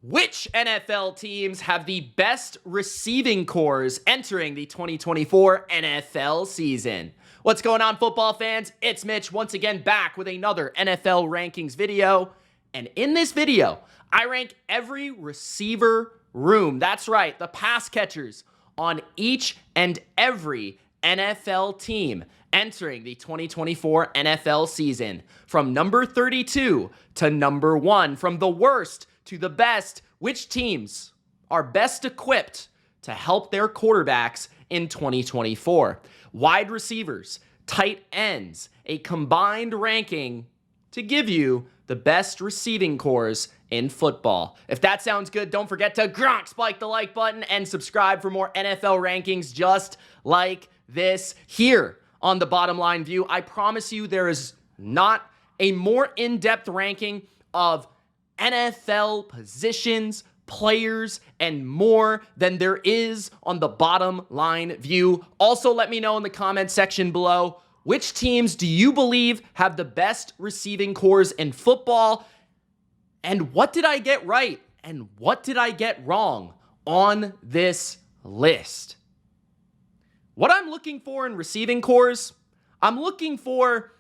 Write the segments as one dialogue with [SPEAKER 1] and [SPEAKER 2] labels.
[SPEAKER 1] Which NFL teams have the best receiving cores entering the 2024 NFL season? What's going on, football fans? It's Mitch once again back with another NFL rankings video. And in this video, I rank every receiver room. That's right, the pass catchers on each and every NFL team entering the 2024 NFL season. From number 32 to number 1, from the worst to the best, which teams are best equipped to help their quarterbacks in 2024? Wide receivers, tight ends, a combined ranking to give you the best receiving cores in football. If that sounds good, don't forget to spike the like button and subscribe for more NFL rankings just like this here on the Bottom Line View. I promise you there is not a more in-depth ranking of NFL positions, players, and more than there is on the Bottom Line View. Also, let me know in the comment section below, which teams do you believe have the best receiving cores in football? And what did I get right? And what did I get wrong on this list? What I'm looking for in receiving cores, I'm looking for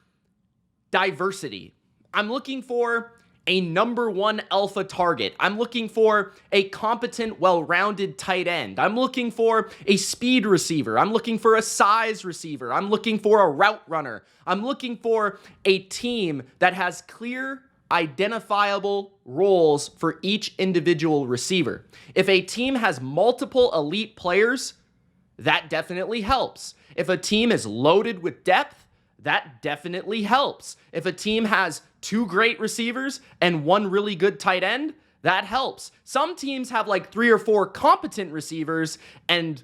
[SPEAKER 1] diversity. I'm looking for a number one alpha target. I'm looking for a competent, well-rounded tight end. I'm looking for a speed receiver. I'm looking for a size receiver. I'm looking for a route runner. I'm looking for a team that has clear, identifiable roles for each individual receiver. If a team has multiple elite players, that definitely helps. If a team is loaded with depth, that definitely helps. If a team has 2 great receivers and 1 really good tight end, that helps. Some teams have like 3 or 4 competent receivers and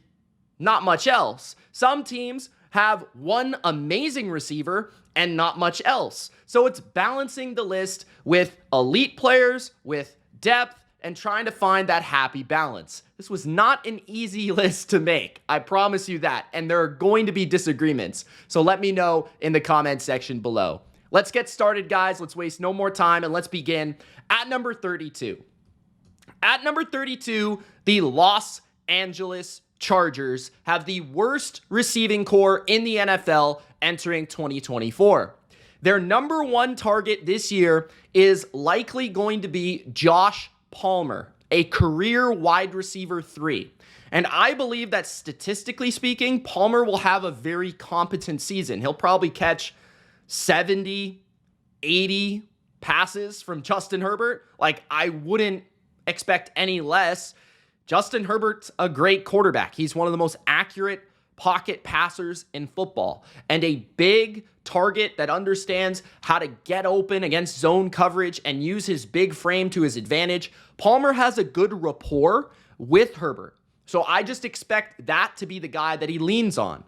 [SPEAKER 1] not much else. Some teams have 1 amazing receiver and not much else. So it's balancing the list with elite players, with depth, and trying to find that happy balance. This was not an easy list to make. I promise you that. And there are going to be disagreements. So let me know in the comment section below. Let's get started, guys. Let's waste no more time, and let's begin at number 32. At number 32, the Los Angeles Chargers have the worst receiving core in the NFL entering 2024. Their number 1 target this year is likely going to be Josh Palmer, a career wide receiver 3. And I believe that statistically speaking, Palmer will have a very competent season. He'll probably catch 70, 80 passes from Justin Herbert. Like, I wouldn't expect any less. Justin Herbert's a great quarterback. He's one of the most accurate pocket passers in football and a big target that understands how to get open against zone coverage and use his big frame to his advantage. Palmer has a good rapport with Herbert. So I just expect that to be the guy that he leans on.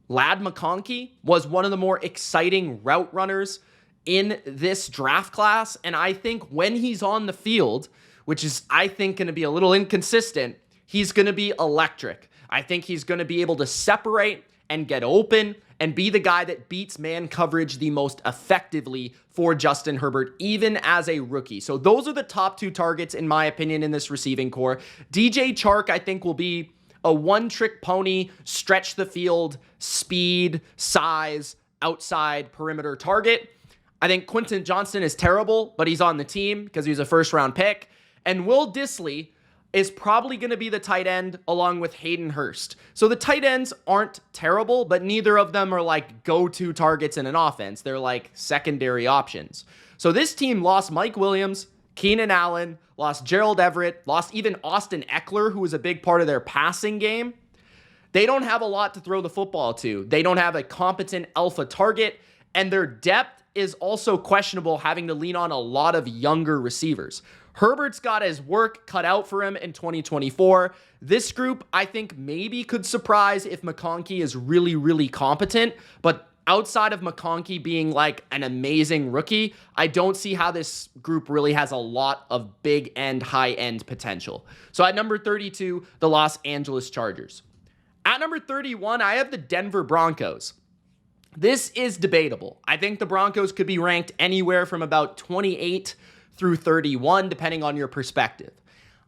[SPEAKER 1] Ladd McConkey was one of the more exciting route runners in this draft class. And I think when he's on the field, which is, I think, going to be a little inconsistent, he's going to be electric. I think he's going to be able to separate and get open and be the guy that beats man coverage the most effectively for Justin Herbert, even as a rookie. So those are the top 2 targets, in my opinion, in this receiving core. DJ Chark, I think, will be a one-trick pony, stretch the field, speed, size, outside perimeter target. I think Quentin Johnston is terrible, but he's on the team because he's a first-round pick. And Will Dissly is probably going to be the tight end along with Hayden Hurst. So the tight ends aren't terrible, but neither of them are like go-to targets in an offense. They're like secondary options. So this team lost Mike Williams, Keenan Allen, lost Gerald Everett, lost even Austin Eckler, who was a big part of their passing game. They don't have a lot to throw the football to. They don't have a competent alpha target, and their depth is also questionable, having to lean on a lot of younger receivers. Herbert's got his work cut out for him in 2024. This group, I think, maybe could surprise if McConkey is really, really competent. But outside of McConkey being like an amazing rookie, I don't see how this group really has a lot of big end, high end potential. So at number 32, the Los Angeles Chargers. At number 31, I have the Denver Broncos. This is debatable. I think the Broncos could be ranked anywhere from about 28 through 31, depending on your perspective.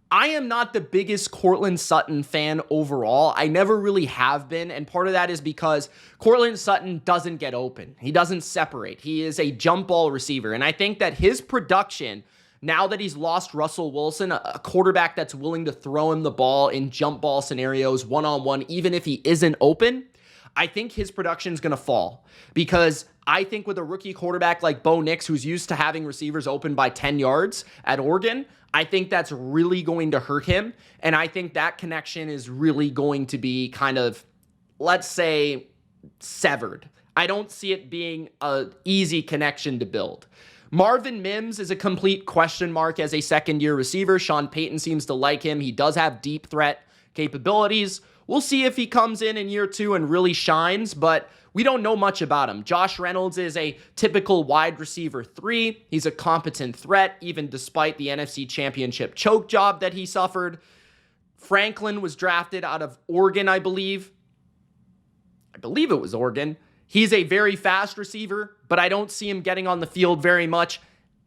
[SPEAKER 1] I am not the biggest Courtland Sutton fan overall. I never really have been, and part of that is because Courtland Sutton doesn't get open. He doesn't separate. He is a jump ball receiver, and I think that his production, now that he's lost Russell Wilson, a quarterback that's willing to throw him the ball in jump ball scenarios one-on-one, even if he isn't open, I think his production is going to fall, because I think with a rookie quarterback like Bo Nix, who's used to having receivers open by 10 yards at Oregon, I think that's really going to hurt him. And I think that connection is really going to be kind of, let's say, severed. I don't see it being an easy connection to build. Marvin Mims is a complete question mark as a second-year receiver. Sean Payton seems to like him. He does have deep threat capabilities. We'll see if he comes in year 2 and really shines, but we don't know much about him. Josh Reynolds is a typical wide receiver 3. He's a competent threat, even despite the NFC Championship choke job that he suffered. Franklin was drafted out of Oregon, I believe. I believe it was Oregon. He's a very fast receiver, but I don't see him getting on the field very much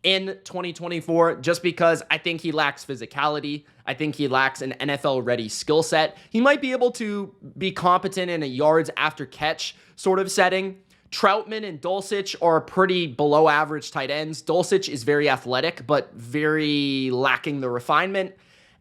[SPEAKER 1] in 2024 just because I think he lacks physicality. I think he lacks an NFL-ready skill set. He might be able to be competent in a yards after catch sort of setting. Troutman and Dulcich are pretty below average tight ends. Dulcich is very athletic, but very lacking the refinement.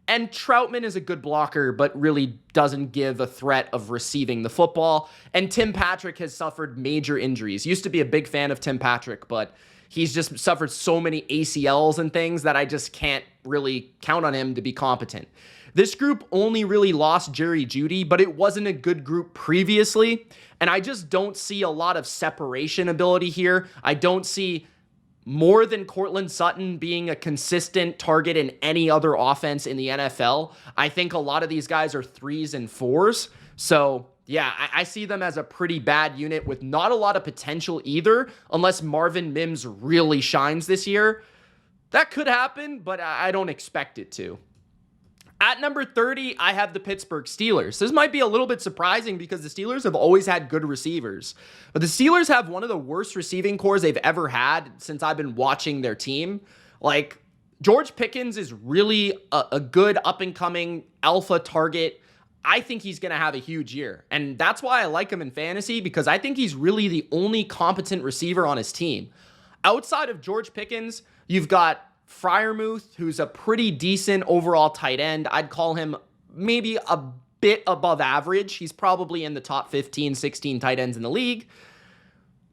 [SPEAKER 1] And Troutman is a good blocker, but really doesn't give a threat of receiving the football. And Tim Patrick has suffered major injuries. Used to be a big fan of Tim Patrick, but he's just suffered so many ACLs and things that I just can't really count on him to be competent. This group only really lost Jerry Jeudy, but it wasn't a good group previously. And I just don't see a lot of separation ability here. I don't see more than Courtland Sutton being a consistent target in any other offense in the NFL. I think a lot of these guys are 3s and 4s. So yeah, I see them as a pretty bad unit with not a lot of potential either, unless Marvin Mims really shines this year. That could happen, but I don't expect it to. At number 30, I have the Pittsburgh Steelers. This might be a little bit surprising because the Steelers have always had good receivers, but the Steelers have one of the worst receiving cores they've ever had since I've been watching their team. Like, George Pickens is really a good up-and-coming alpha target. I think he's going to have a huge year, and that's why I like him in fantasy, because I think he's really the only competent receiver on his team. Outside of George Pickens, you've got Freiermuth, who's a pretty decent overall tight end. I'd call him maybe a bit above average. He's probably in the top 15, 16 tight ends in the league.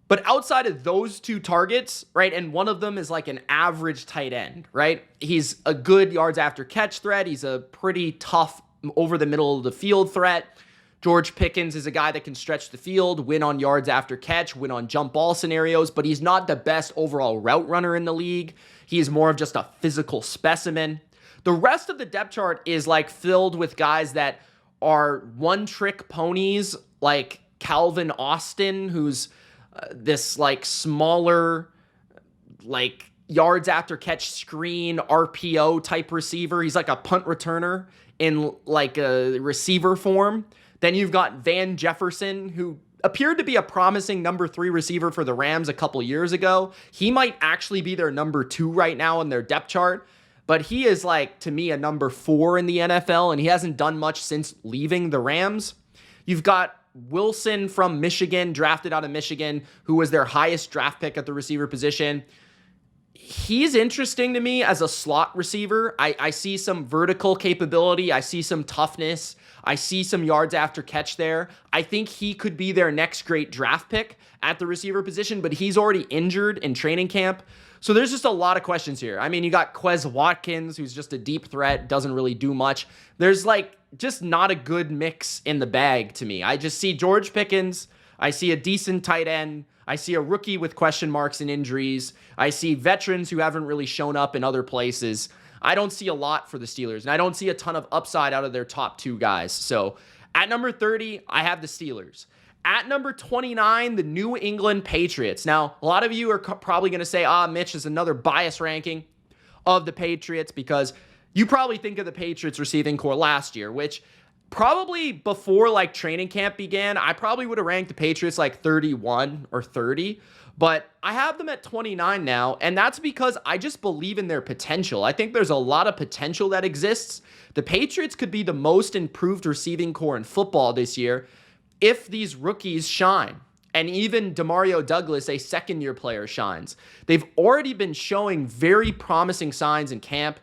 [SPEAKER 1] But outside of those two targets, right, and one of them is like an average tight end, right? He's a good yards after catch threat. He's a pretty tough over the middle of the field threat. George Pickens is a guy that can stretch the field, win on yards after catch, win on jump ball scenarios, but he's not the best overall route runner in the league. He is more of just a physical specimen. The rest of the depth chart is like filled with guys that are one-trick ponies, like Calvin Austin, who's this like smaller, like yards after catch screen RPO type receiver. He's like a punt returner in like a receiver form. Then you've got Van Jefferson, who appeared to be a promising number 3 receiver for the Rams a couple years ago. He might actually be their number 2 right now in their depth chart, but he is like, to me, a number 4 in the NFL, and he hasn't done much since leaving the Rams. You've got Wilson from Michigan, drafted out of Michigan, who was their highest draft pick at the receiver position. He's interesting to me as a slot receiver. I see some vertical capability. I see some toughness. I see some yards after catch there. I think he could be their next great draft pick at the receiver position, but he's already injured in training camp. So there's just a lot of questions here. I mean, you got Quez Watkins, who's just a deep threat, doesn't really do much. There's like just not a good mix in the bag to me. I just see George Pickens. I see a decent tight end. I see a rookie with question marks and injuries. I see veterans who haven't really shown up in other places. I don't see a lot for the Steelers, and I don't see a ton of upside out of their top 2 guys. So at number 30, I have the Steelers. At number 29, the New England Patriots. Now, a lot of you are probably going to say, Mitch is another bias ranking of the Patriots, because you probably think of the Patriots receiving core last year, which Probably before like training camp began, I probably would have ranked the Patriots like 31 or 30, but I have them at 29 now, and that's because I just believe in their potential. I think there's a lot of potential that exists. The Patriots could be the most improved receiving core in football this year if these rookies shine. And even Demario Douglas, a second-year player, shines. They've already been showing very promising signs in camp.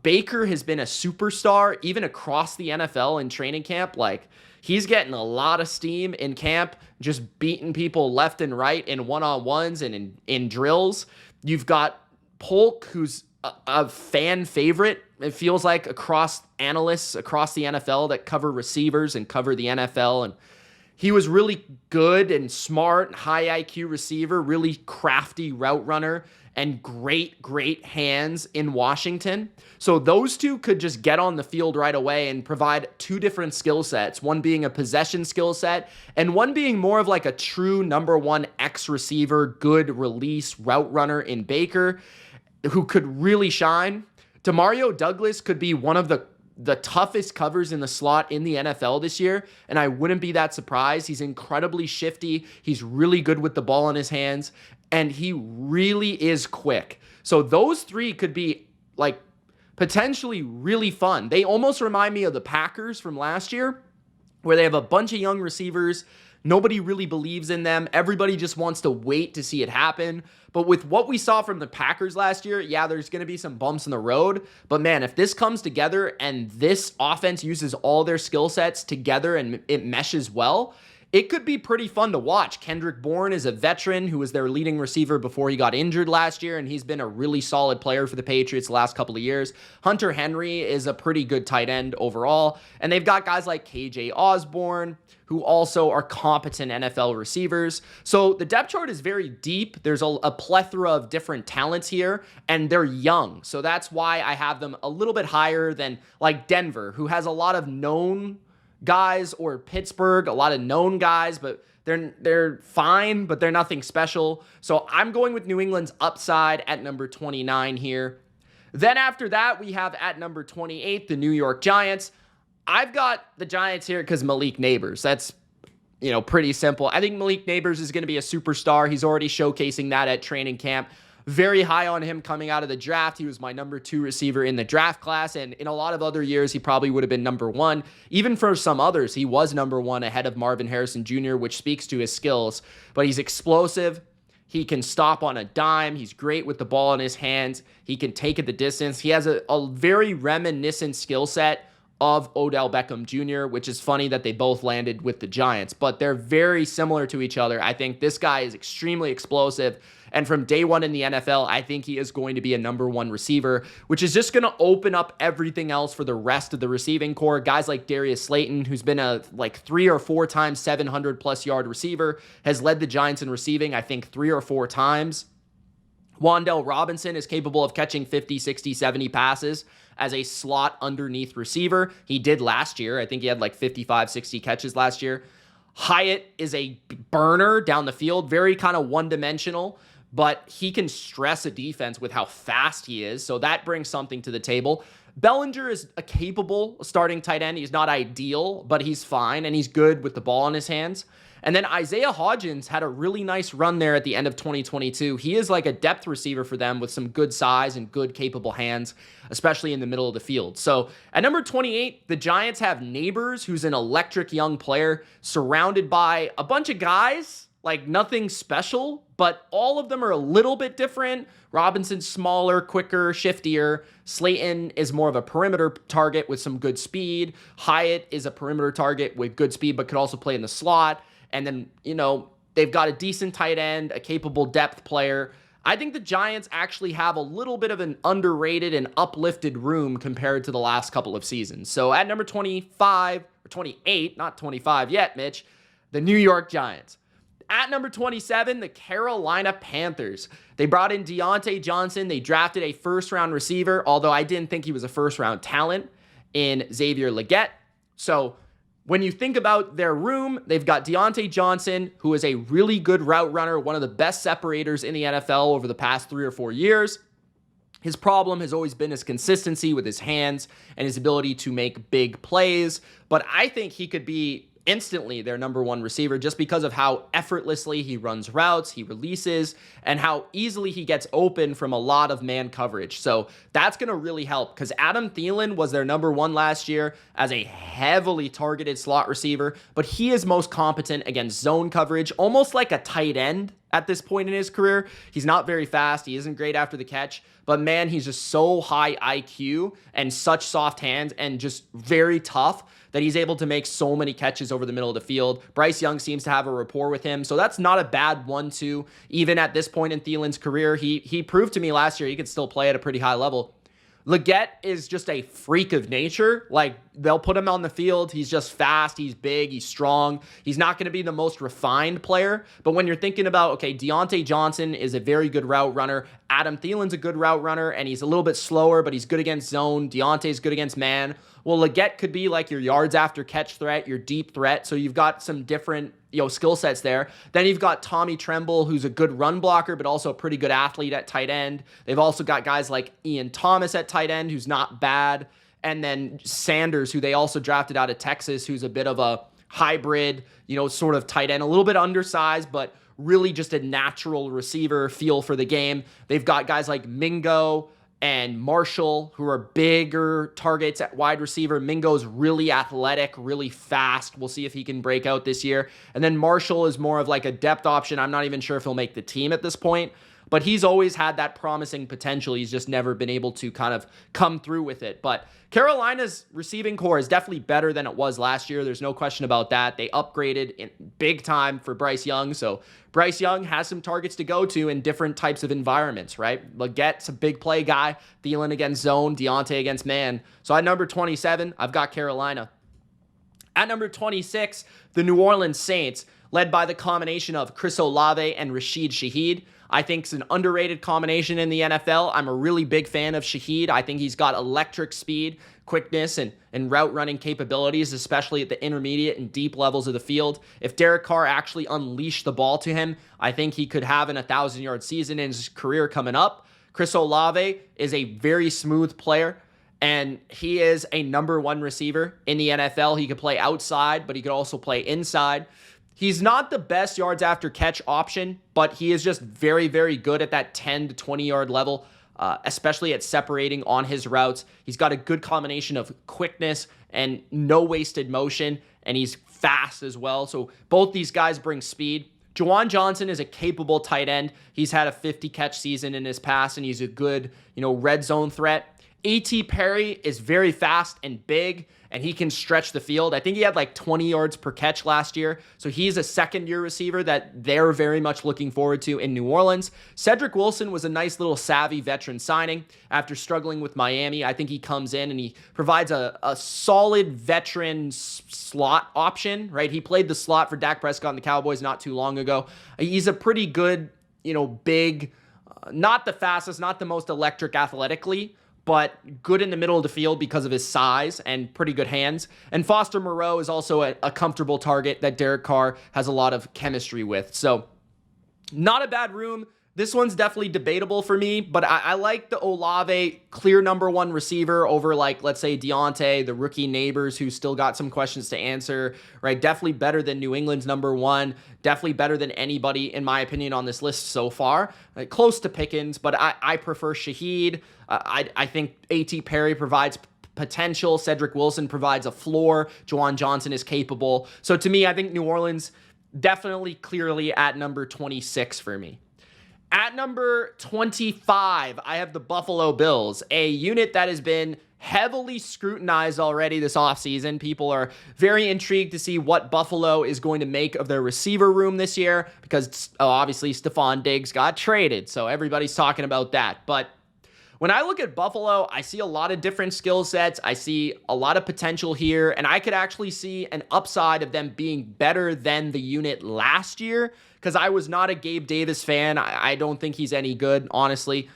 [SPEAKER 1] Baker has been a superstar even across the NFL in training camp. Like, he's getting a lot of steam in camp, just beating people left and right in one-on-ones and in drills. You've got Polk, who's a fan favorite, it feels like, across analysts across the NFL that cover receivers and cover the NFL. And he was really good and smart, high IQ receiver, really crafty route runner, and great hands in Washington. So those two could just get on the field right away and provide two different skill sets, one being a possession skill set and one being more of like a true number one X receiver, good release route runner in Baker, who could really shine. Demario Douglas could be one of the toughest covers in the slot in the NFL this year, and I wouldn't be that surprised. He's incredibly shifty. He's really good with the ball in his hands, and he really is quick. So those three could be like potentially really fun. They almost remind me of the Packers from last year, where they have a bunch of young receivers. Nobody really believes in them. Everybody just wants to wait to see it happen. But with what we saw from the Packers last year, yeah, there's going to be some bumps in the road. But man, if this comes together and this offense uses all their skill sets together and it meshes well, it could be pretty fun to watch. Kendrick Bourne is a veteran who was their leading receiver before he got injured last year, and he's been a really solid player for the Patriots the last couple of years. Hunter Henry is a pretty good tight end overall, and they've got guys like KJ Osborne, who also are competent NFL receivers. So the depth chart is very deep. There's a plethora of different talents here, and they're young. So that's why I have them a little bit higher than like Denver, who has a lot of known guys, or Pittsburgh, a lot of known guys, but they're fine, but they're nothing special. So I'm going with New England's upside at number 29 here. Then after that, we have at number 28, the New York Giants. I've got the Giants here because Malik Neighbors. That's, pretty simple. I think Malik Neighbors is going to be a superstar. He's already showcasing that at training camp. Very high on him coming out of the draft. He was my number 2 receiver in the draft class, and in a lot of other years, he probably would have been number 1. Even for some others, he was number 1 ahead of Marvin Harrison Jr., which speaks to his skills. But he's explosive. He can stop on a dime. He's great with the ball in his hands. He can take it the distance. He has a very reminiscent skill set of Odell Beckham Jr., which is funny that they both landed with the Giants, but they're very similar to each other. I think this guy is extremely explosive, and from day one in the NFL, I think he is going to be a number 1 receiver, which is just going to open up everything else for the rest of the receiving core. Guys like Darius Slayton, who's been a 3 or 4 times 700-plus yard receiver, has led the Giants in receiving, I think, 3 or 4 times. Wan'Dale Robinson is capable of catching 50, 60, 70 passes as a slot underneath receiver. He did last year. I think he had 55, 60 catches last year. Hyatt is a burner down the field, very kind of one-dimensional, but he can stress a defense with how fast he is, so that brings something to the table. Bellinger is a capable starting tight end. He's not ideal, but he's fine, and he's good with the ball in his hands. And then Isaiah Hodgins had a really nice run there at the end of 2022. He is like a depth receiver for them with some good size and good capable hands, especially in the middle of the field. So at number 28, the Giants have Neighbors, who's an electric young player surrounded by a bunch of guys, like nothing special, but all of them are a little bit different. Robinson's smaller, quicker, shiftier. Slayton is more of a perimeter target with some good speed. Hyatt is a perimeter target with good speed, but could also play in the slot. And then, they've got a decent tight end, a capable depth player. I think the Giants actually have a little bit of an underrated and uplifted room compared to the last couple of seasons. So at number 25, or 28, not 25 yet, Mitch, the New York Giants. At number 27, the Carolina Panthers. They brought in Deontay Johnson. They drafted a first-round receiver, although I didn't think he was a first-round talent, in Xavier Legette. So when you think about their room, they've got Deontay Johnson, who is a really good route runner, one of the best separators in the NFL over the past 3 or 4 years. His problem has always been his consistency with his hands and his ability to make big plays, but I think he could be instantly their number one receiver just because of how effortlessly he runs routes, he releases, and how easily he gets open from a lot of man coverage. So that's going to really help because Adam Thielen was their number one last year as a heavily targeted slot receiver, but he is most competent against zone coverage, almost like a tight end at this point in his career. He's not very fast. He isn't great after the catch, but man, he's just so high IQ and such soft hands and just very tough that he's able to make so many catches over the middle of the field. Bryce Young seems to have a rapport with him, so that's not a bad 1-2. Even at this point in Thielen's career, he proved to me last year he could still play at a pretty high level. Leggett is just a freak of nature. Like, they'll put him on the field. He's just fast. He's big. He's strong. He's not going to be the most refined player. But when you're thinking about, okay, Deontay Johnson is a very good route runner. Adam Thielen's a good route runner, and he's a little bit slower, but he's good against zone. Deontay's good against man. Well, Leggett could be like your yards after catch threat, your deep threat. So you've got some different skill sets there. Then you've got Tommy Tremble, who's a good run blocker, but also a pretty good athlete at tight end. They've also got guys like Ian Thomas at tight end, who's not bad. And then Sanders, who they also drafted out of Texas, who's a bit of a hybrid, sort of tight end, a little bit undersized, but really just a natural receiver feel for the game. They've got guys like Mingo and Marshall, who are bigger targets at wide receiver. Mingo's really athletic, really fast. We'll see if he can break out this year. And then Marshall is more of like a depth option. I'm not even sure if he'll make the team at this point, but he's always had that promising potential. He's just never been able to kind of come through with it. But Carolina's receiving core is definitely better than it was last year. There's no question about that. They upgraded in big time for Bryce Young. So Bryce Young has some targets to go to in different types of environments, right? Leggett's a big play guy. Thielen against zone, Deontay against man. So at number 27, I've got Carolina. At number 26, the New Orleans Saints, led by the combination of Chris Olave and Rashid Shaheed. I think it's an underrated combination in the NFL. I'm a really big fan of Shaheed. I think he's got electric speed, quickness, and route running capabilities, especially at the intermediate and deep levels of the field. If Derek Carr actually unleashed the ball to him, I think he could have an 1,000-yard season in his career coming up. Chris Olave is a very smooth player, and he is a number one receiver in the NFL. He could play outside, but he could also play inside. He's not the best yards after catch option, but he is just very, very good at that 10 to 20-yard level, especially at separating on his routes. He's got a good combination of quickness and no wasted motion, and he's fast as well. So both these guys bring speed. Juwan Johnson is a capable tight end. He's had a 50-catch season in his past, and he's a good, red zone threat. A.T. Perry is very fast and big, and he can stretch the field. I think he had like 20 yards per catch last year. So he's a second-year receiver that they're very much looking forward to in New Orleans. Cedric Wilson was a nice little savvy veteran signing after struggling with Miami. I think he comes in and he provides a solid veteran slot option, right? He played the slot for Dak Prescott and the Cowboys not too long ago. He's a pretty good, big, not the fastest, not the most electric athletically, but good in the middle of the field because of his size and pretty good hands. And Foster Moreau is also a comfortable target that Derek Carr has a lot of chemistry with. So not a bad room. This one's definitely debatable for me, but I like the Olave clear number one receiver over, like, let's say Deontay, the rookie neighbors who still got some questions to answer, right? Definitely better than New England's number one. Definitely better than anybody, in my opinion, on this list so far. Like, close to Pickens, but I prefer Shaheed. I think A.T. Perry provides potential. Cedric Wilson provides a floor. Juwan Johnson is capable. So to me, I think New Orleans definitely clearly at number 26 for me. At number 25, I have the Buffalo Bills, a unit that has been heavily scrutinized already this offseason. People are very intrigued to see what Buffalo is going to make of their receiver room this year because obviously Stephon Diggs got traded, so everybody's talking about that. But when I look at Buffalo, I see a lot of different skill sets. I see a lot of potential here, and I could actually see an upside of them being better than the unit last year because I was not a Gabe Davis fan. I don't think he's any good, honestly.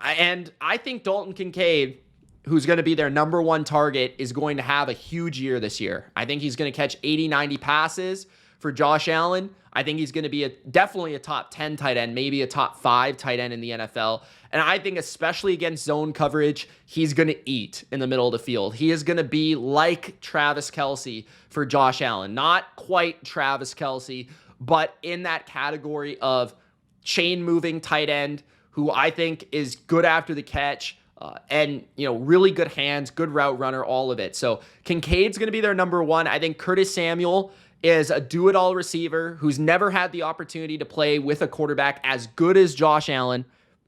[SPEAKER 1] And I think Dalton Kincaid, who's going to be their number one target, is going to have a huge year this year. I think he's going to catch 80, 90 passes for Josh Allen. I think he's going to be definitely a top 10 tight end, maybe a top 5 tight end in the NFL. And I think especially against zone coverage, he's going to eat in the middle of the field. He is going to be like Travis Kelce for Josh Allen. Not quite Travis Kelce, but in that category of chain-moving tight end who I think is good after the catch, and, really good hands, good route runner, all of it. So Kincaid's going to be their number one. I think Curtis Samuel is a do-it-all receiver who's never had the opportunity to play with a quarterback as good as Josh Allen,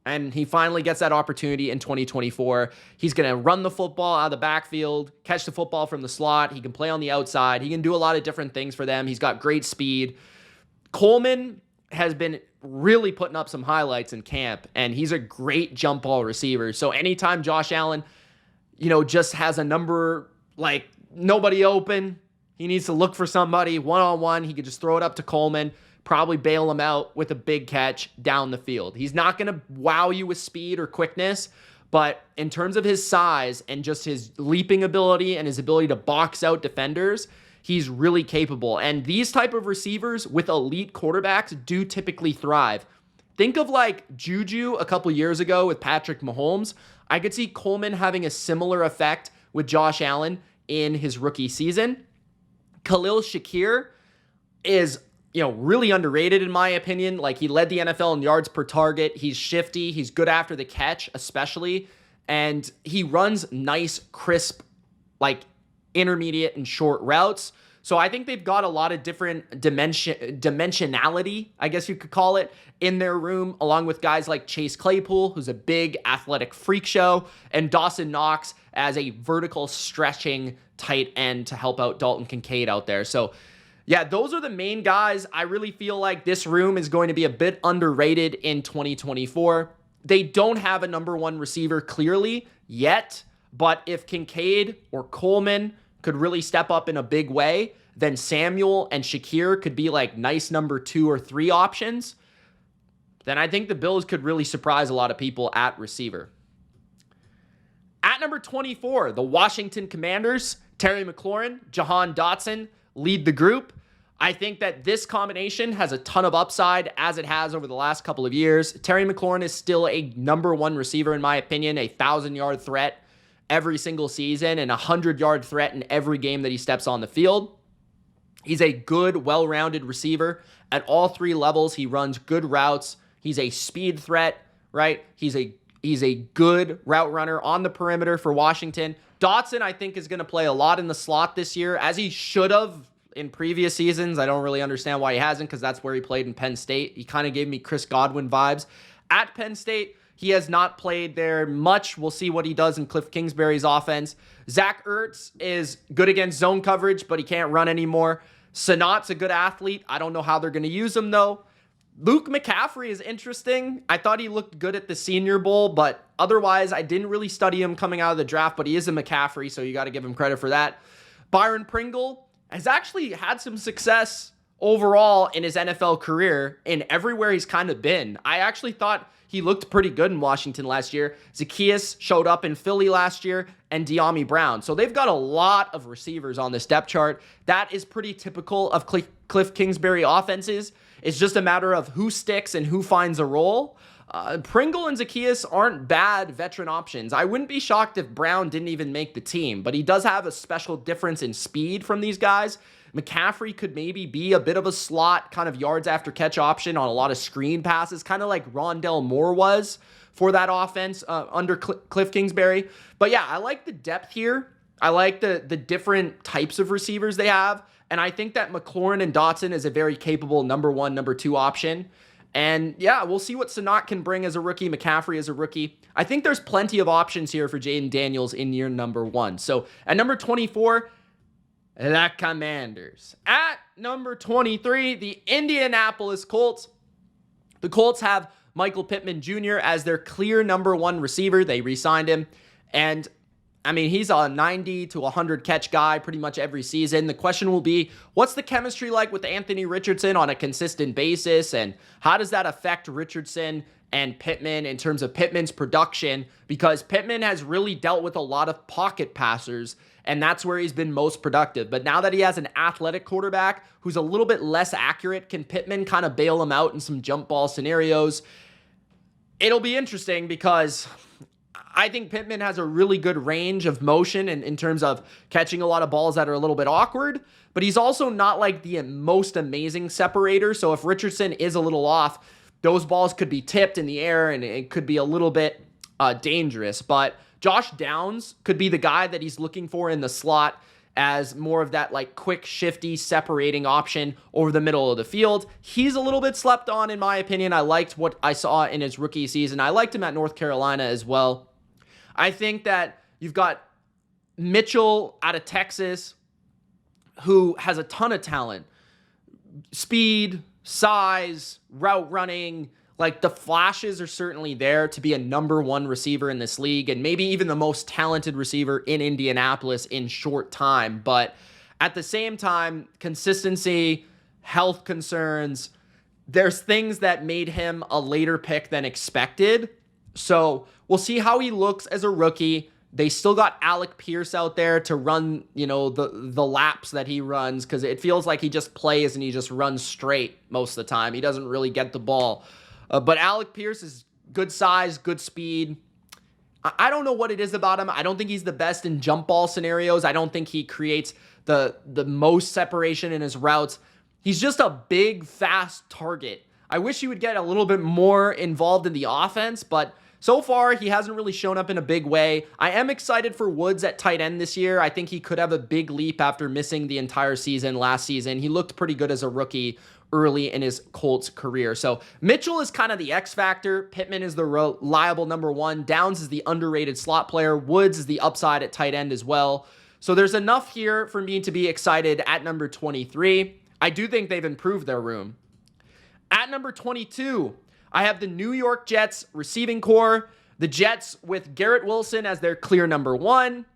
[SPEAKER 1] and he finally gets that opportunity in 2024. He's going to run the football out of the backfield, catch the football from the slot. He can play on the outside. He can do a lot of different things for them. He's got great speed. Coleman has been really putting up some highlights in camp, and he's a great jump ball receiver. So anytime Josh Allen, just has a number like nobody open, he needs to look for somebody one-on-one, he could just throw it up to Coleman, probably bail him out with a big catch down the field. He's not going to wow you with speed or quickness, but in terms of his size and just his leaping ability and his ability to box out defenders, he's really capable. And these type of receivers with elite quarterbacks do typically thrive. Think of like Juju a couple years ago with Patrick Mahomes. I could see Coleman having a similar effect with Josh Allen in his rookie season. Khalil Shakir is, really underrated in my opinion. Like, he led the NFL in yards per target. He's shifty. He's good after the catch, especially. And he runs nice, crisp, like intermediate and short routes. So I think they've got a lot of different dimensionality, I guess you could call it, in their room, along with guys like Chase Claypool, who's a big athletic freak show, and Dawson Knox as a vertical stretching tight end to help out Dalton Kincaid out there. So yeah, those are the main guys. I really feel like this room is going to be a bit underrated in 2024. They don't have a number one receiver clearly yet, but if Kincaid or Coleman could really step up in a big way, then Samuel and Shakir could be like nice number 2 or 3 options. Then I think the Bills could really surprise a lot of people at receiver. At number 24, the Washington Commanders, Terry McLaurin, Jahan Dotson lead the group. I think that this combination has a ton of upside, as it has over the last couple of years. Terry McLaurin is still a number one receiver, in my opinion, a 1,000-yard threat every single season and a 100-yard threat in every game that he steps on the field. He's a good, well-rounded receiver at all 3 levels. He runs good routes. He's a speed threat, right? He's a good route runner on the perimeter for Washington. Dotson, I think, is going to play a lot in the slot this year, as he should have in previous seasons. I don't really understand why he hasn't, because that's where he played in Penn State. He kind of gave me Chris Godwin vibes. At Penn State, he has not played there much. We'll see what he does in Cliff Kingsbury's offense. Zach Ertz is good against zone coverage, but he can't run anymore. Sanat's a good athlete. I don't know how they're going to use him, though. Luke McCaffrey is interesting. I thought he looked good at the Senior Bowl, but otherwise, I didn't really study him coming out of the draft, but he is a McCaffrey, so you got to give him credit for that. Byron Pringle has actually had some success overall in his NFL career in everywhere he's kind of been. I actually thought he looked pretty good in Washington last year. Zacchaeus showed up in Philly last year, and De'Ami Brown. So they've got a lot of receivers on this depth chart. That is pretty typical of Cliff Kingsbury offenses. It's just a matter of who sticks and who finds a role. Pringle and Zacchaeus aren't bad veteran options. I wouldn't be shocked if Brown didn't even make the team, but he does have a special difference in speed from these guys. McCaffrey could maybe be a bit of a slot kind of yards after catch option on a lot of screen passes, kind of like Rondell Moore was for that offense under Cliff Kingsbury. But yeah, I like the depth here. I like the different types of receivers they have. And I think that McLaurin and Dotson is a very capable number 1, number 2 option. And yeah, we'll see what Sanat can bring as a rookie, McCaffrey as a rookie. I think there's plenty of options here for Jaden Daniels in year number 1. So at number 24, the Commanders. At number 23, the Indianapolis Colts. The Colts have Michael Pittman Jr. as their clear number 1 receiver. They re-signed him. And I mean, he's a 90 to 100 catch guy pretty much every season. The question will be, what's the chemistry like with Anthony Richardson on a consistent basis? And how does that affect Richardson and Pittman in terms of Pittman's production, because Pittman has really dealt with a lot of pocket passers, and that's where he's been most productive. But now that he has an athletic quarterback who's a little bit less accurate, can Pittman kind of bail him out in some jump ball scenarios? It'll be interesting because I think Pittman has a really good range of motion in terms of catching a lot of balls that are a little bit awkward, but he's also not like the most amazing separator. So if Richardson is a little off, those balls could be tipped in the air and it could be a little bit dangerous. But Josh Downs could be the guy that he's looking for in the slot as more of that like quick, shifty, separating option over the middle of the field. He's a little bit slept on, in my opinion. I liked what I saw in his rookie season. I liked him at North Carolina as well. I think that you've got Mitchell out of Texas, who has a ton of talent. Speed, size, route running, like the flashes are certainly there to be a number one receiver in this league and maybe even the most talented receiver in Indianapolis in short time. But at the same time, consistency, health concerns, there's things that made him a later pick than expected. So we'll see how he looks as a rookie. They still got Alec Pierce out there to run, the laps that he runs, because it feels like he just plays and he just runs straight most of the time. He doesn't really get the ball. But Alec Pierce is good size, good speed. I don't know what it is about him. I don't think he's the best in jump ball scenarios. I don't think he creates the most separation in his routes. He's just a big, fast target. I wish he would get a little bit more involved in the offense, but so far, he hasn't really shown up in a big way. I am excited for Woods at tight end this year. I think he could have a big leap after missing the entire season last season. He looked pretty good as a rookie early in his Colts career. So Mitchell is kind of the X factor. Pittman is the reliable number one. Downs is the underrated slot player. Woods is the upside at tight end as well. So there's enough here for me to be excited at number 23. I do think they've improved their room. At number 22, I have the New York Jets receiving core. The Jets with Garrett Wilson as their clear number one.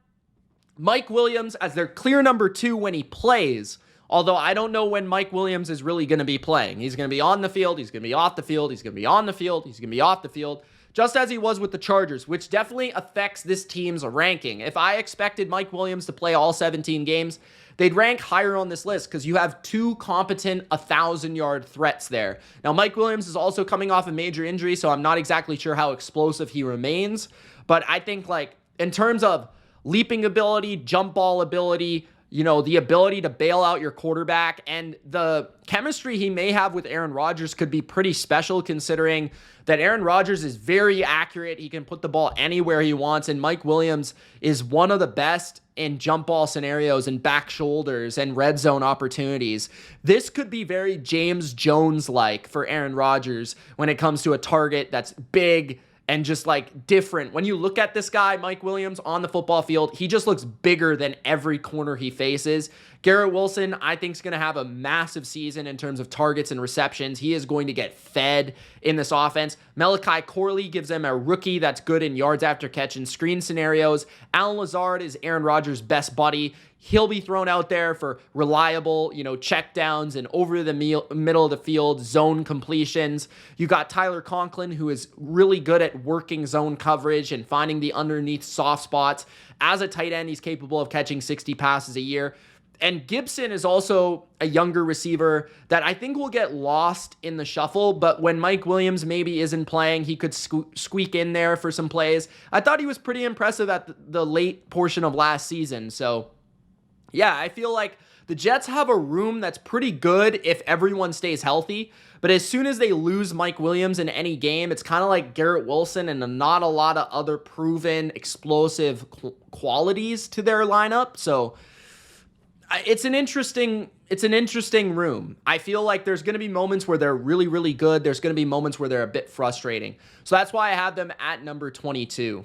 [SPEAKER 1] Mike Williams as their clear number two when he plays. Although I don't know when Mike Williams is really going to be playing. He's going to be on the field. He's going to be off the field. He's going to be on the field. He's going to be off the field. Just as he was with the Chargers, which definitely affects this team's ranking. If I expected Mike Williams to play all 17 games, they'd rank higher on this list because you have two competent 1,000-yard threats there. Now, Mike Williams is also coming off a major injury, so I'm not exactly sure how explosive he remains. But I think, in terms of leaping ability, jump ball ability, the ability to bail out your quarterback, and the chemistry he may have with Aaron Rodgers could be pretty special, considering that Aaron Rodgers is very accurate. He can put the ball anywhere he wants, and Mike Williams is one of the best in jump ball scenarios and back shoulders and red zone opportunities. This could be very James Jones-like for Aaron Rodgers when it comes to a target that's big and just different. When you look at this guy, Mike Williams, on the football field, he just looks bigger than every corner he faces. Garrett Wilson, I think, is going to have a massive season in terms of targets and receptions. He is going to get fed in this offense. Malachi Corley gives them a rookie that's good in yards after catch and screen scenarios. Alan Lazard is Aaron Rodgers' best buddy. He'll be thrown out there for reliable, check downs and over the middle of the field zone completions. You got Tyler Conklin, who is really good at working zone coverage and finding the underneath soft spots. As a tight end, he's capable of catching 60 passes a year. And Gibson is also a younger receiver that I think will get lost in the shuffle, but when Mike Williams maybe isn't playing, he could squeak in there for some plays. I thought he was pretty impressive at the late portion of last season, so yeah, I feel like the Jets have a room that's pretty good if everyone stays healthy. But as soon as they lose Mike Williams in any game, it's kind of like Garrett Wilson and not a lot of other proven explosive qualities to their lineup. So it's an interesting room. I feel like there's going to be moments where they're really, really good. There's going to be moments where they're a bit frustrating. So that's why I have them at number 22.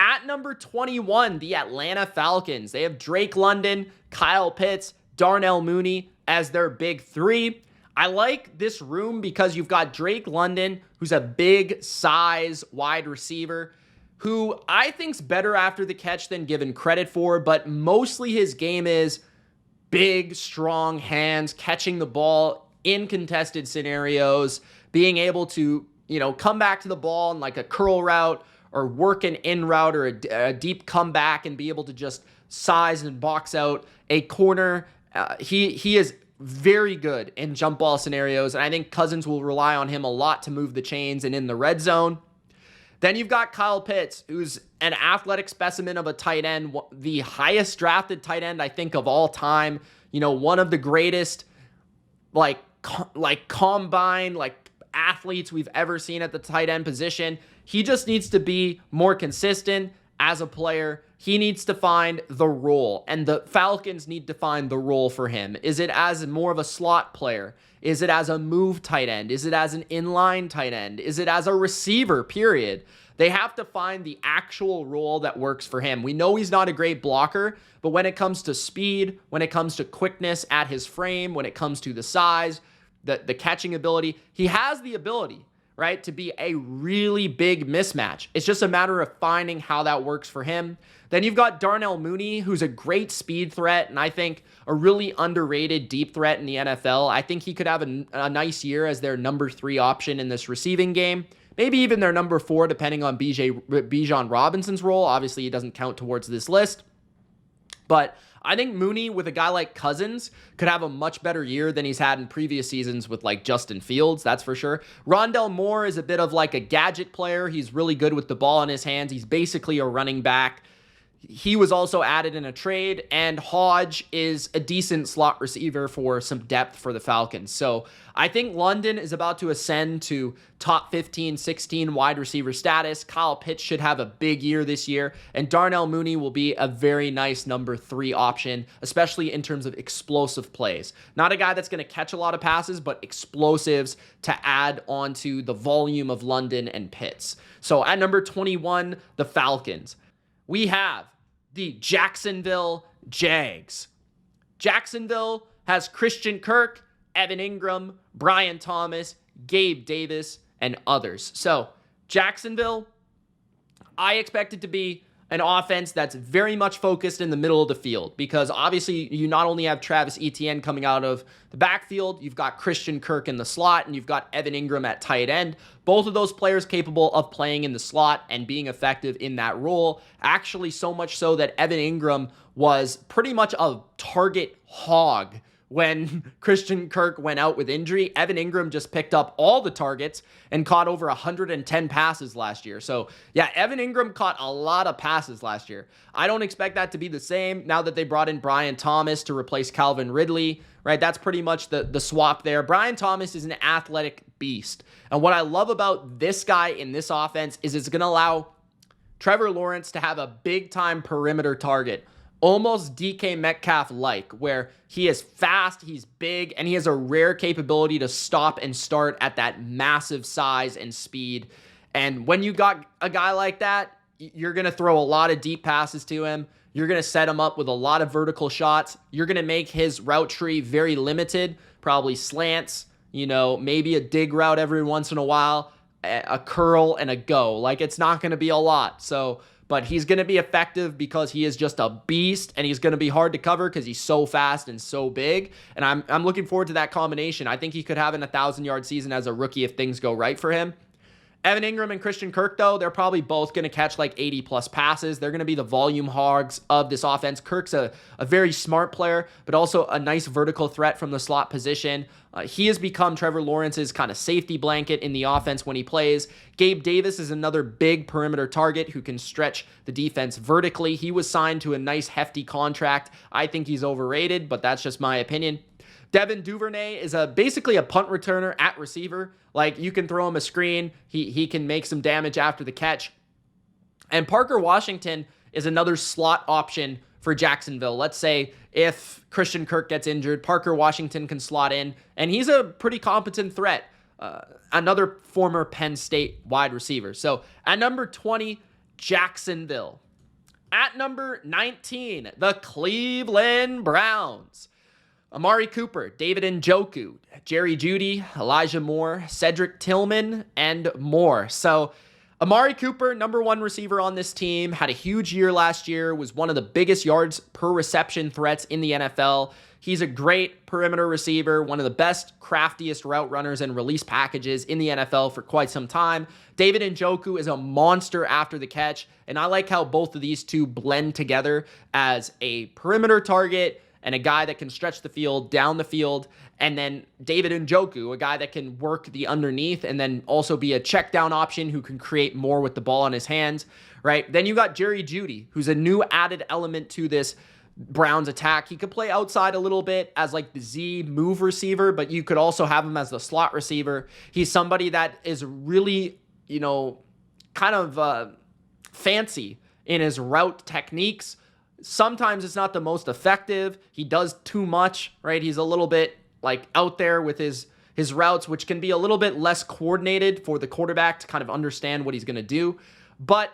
[SPEAKER 1] At number 21, the Atlanta Falcons. They have Drake London, Kyle Pitts, Darnell Mooney as their big three. I like this room because you've got Drake London, who's a big size wide receiver, who I think's better after the catch than given credit for, but mostly his game is big, strong hands, catching the ball in contested scenarios, being able to come back to the ball in like a curl route or work an in route or a deep comeback and be able to just size and box out a corner. He is very good in jump ball scenarios, and I think Cousins will rely on him a lot to move the chains and in the red zone. Then you've got Kyle Pitts, who's an athletic specimen of a tight end, the highest drafted tight end, I think, of all time. One of the greatest, combine, athletes we've ever seen at the tight end position. He just needs to be more consistent as a player. He needs to find the role, and the Falcons need to find the role for him. Is it as more of a slot player? Is it as a move tight end? Is it as an inline tight end? Is it as a receiver, period? They have to find the actual role that works for him. We know he's not a great blocker, but when it comes to speed, when it comes to quickness at his frame, when it comes to the size, the catching ability, he has the ability, right, to be a really big mismatch. It's just a matter of finding how that works for him. Then you've got Darnell Mooney, who's a great speed threat, and I think a really underrated deep threat in the NFL. I think he could have a nice year as their number 3 option in this receiving game. Maybe even their number 4, depending on Bijan Robinson's role. Obviously, he doesn't count towards this list. But I think Mooney, with a guy like Cousins, could have a much better year than he's had in previous seasons with Justin Fields, that's for sure. Rondell Moore is a bit of a gadget player. He's really good with the ball in his hands. He's basically a running back. He was also added in a trade, and Hodge is a decent slot receiver for some depth for the Falcons. So I think London is about to ascend to top 15, 16 wide receiver status. Kyle Pitts should have a big year this year, and Darnell Mooney will be a very nice number 3 option, especially in terms of explosive plays. Not a guy that's going to catch a lot of passes, but explosives to add onto the volume of London and Pitts. So at number 21, the Falcons. We have the Jacksonville Jags. Jacksonville has Christian Kirk, Evan Ingram, Brian Thomas, Gabe Davis, and others. So Jacksonville, I expect it to be an offense that's very much focused in the middle of the field, because obviously you not only have Travis Etienne coming out of the backfield, you've got Christian Kirk in the slot, and you've got Evan Ingram at tight end. Both of those players capable of playing in the slot and being effective in that role. Actually, so much so that Evan Ingram was pretty much a target hog when Christian Kirk went out with injury. Evan Ingram just picked up all the targets and caught over 110 passes last year. So yeah, Evan Ingram caught a lot of passes last year. I don't expect that to be the same now that they brought in Brian Thomas to replace Calvin Ridley, right? That's pretty much the swap there. Brian Thomas is an athletic beast. And what I love about this guy in this offense is it's going to allow Trevor Lawrence to have a big-time perimeter target, almost DK Metcalf-like, where he is fast, he's big, and he has a rare capability to stop and start at that massive size and speed. And when you got a guy like that, you're going to throw a lot of deep passes to him. You're going to set him up with a lot of vertical shots. You're going to make his route tree very limited, probably slants, maybe a dig route every once in a while, a curl, and a go. It's not going to be a lot. But he's going to be effective because he is just a beast, and he's going to be hard to cover because he's so fast and so big. And I'm looking forward to that combination. I think he could have an 1,000-yard season as a rookie if things go right for him. Evan Ingram and Christian Kirk, though, they're probably both going to catch 80-plus passes. They're going to be the volume hogs of this offense. Kirk's a very smart player, but also a nice vertical threat from the slot position. He has become Trevor Lawrence's kind of safety blanket in the offense when he plays. Gabe Davis is another big perimeter target who can stretch the defense vertically. He was signed to a nice, hefty contract. I think he's overrated, but that's just my opinion. Devin Duvernay is basically a punt returner at receiver. You can throw him a screen. He can make some damage after the catch. And Parker Washington is another slot option for Jacksonville. Let's say if Christian Kirk gets injured, Parker Washington can slot in, and he's a pretty competent threat. Another former Penn State wide receiver. So at number 20, Jacksonville. At number 19, the Cleveland Browns. Amari Cooper, David Njoku, Jerry Jeudy, Elijah Moore, Cedric Tillman, and more. So Amari Cooper, number one receiver on this team, had a huge year last year, was one of the biggest yards per reception threats in the NFL. He's a great perimeter receiver, one of the best, craftiest route runners and release packages in the NFL for quite some time. David Njoku is a monster after the catch, and I like how both of these two blend together as a perimeter target and a guy that can stretch the field, down the field, and then David Njoku, a guy that can work the underneath and then also be a check down option who can create more with the ball in his hands, right? Then you got Jerry Jeudy, who's a new added element to this Browns attack. He could play outside a little bit as like the Z move receiver, but you could also have him as the slot receiver. He's somebody that is really, kind of fancy in his route techniques. Sometimes it's not the most effective. He does too much, right? He's a little bit like out there with his routes, which can be a little bit less coordinated for the quarterback to kind of understand what he's going to do. But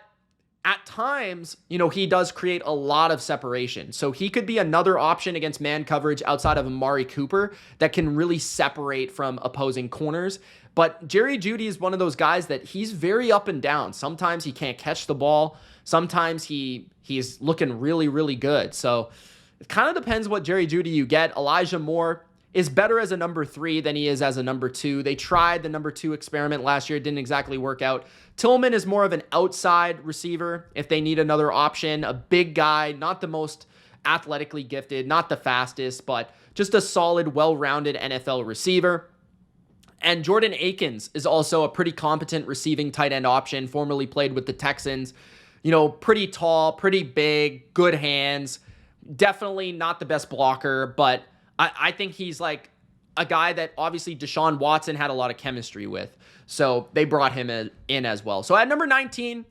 [SPEAKER 1] at times, he does create a lot of separation. So he could be another option against man coverage outside of Amari Cooper that can really separate from opposing corners. But Jerry Jeudy is one of those guys that he's very up and down. Sometimes he can't catch the ball. Sometimes he's looking really, really good. So it kind of depends what Jerry Jeudy you get. Elijah Moore is better as a number 3 than he is as a number 2. They tried the number 2 experiment last year. It didn't exactly work out. Tillman is more of an outside receiver if they need another option. A big guy, not the most athletically gifted, not the fastest, but just a solid, well-rounded NFL receiver. And Jordan Akins is also a pretty competent receiving tight end option, formerly played with the Texans. Pretty tall, pretty big, good hands. Definitely not the best blocker, but I think he's like a guy that obviously Deshaun Watson had a lot of chemistry with. So they brought him in as well. So at number 19,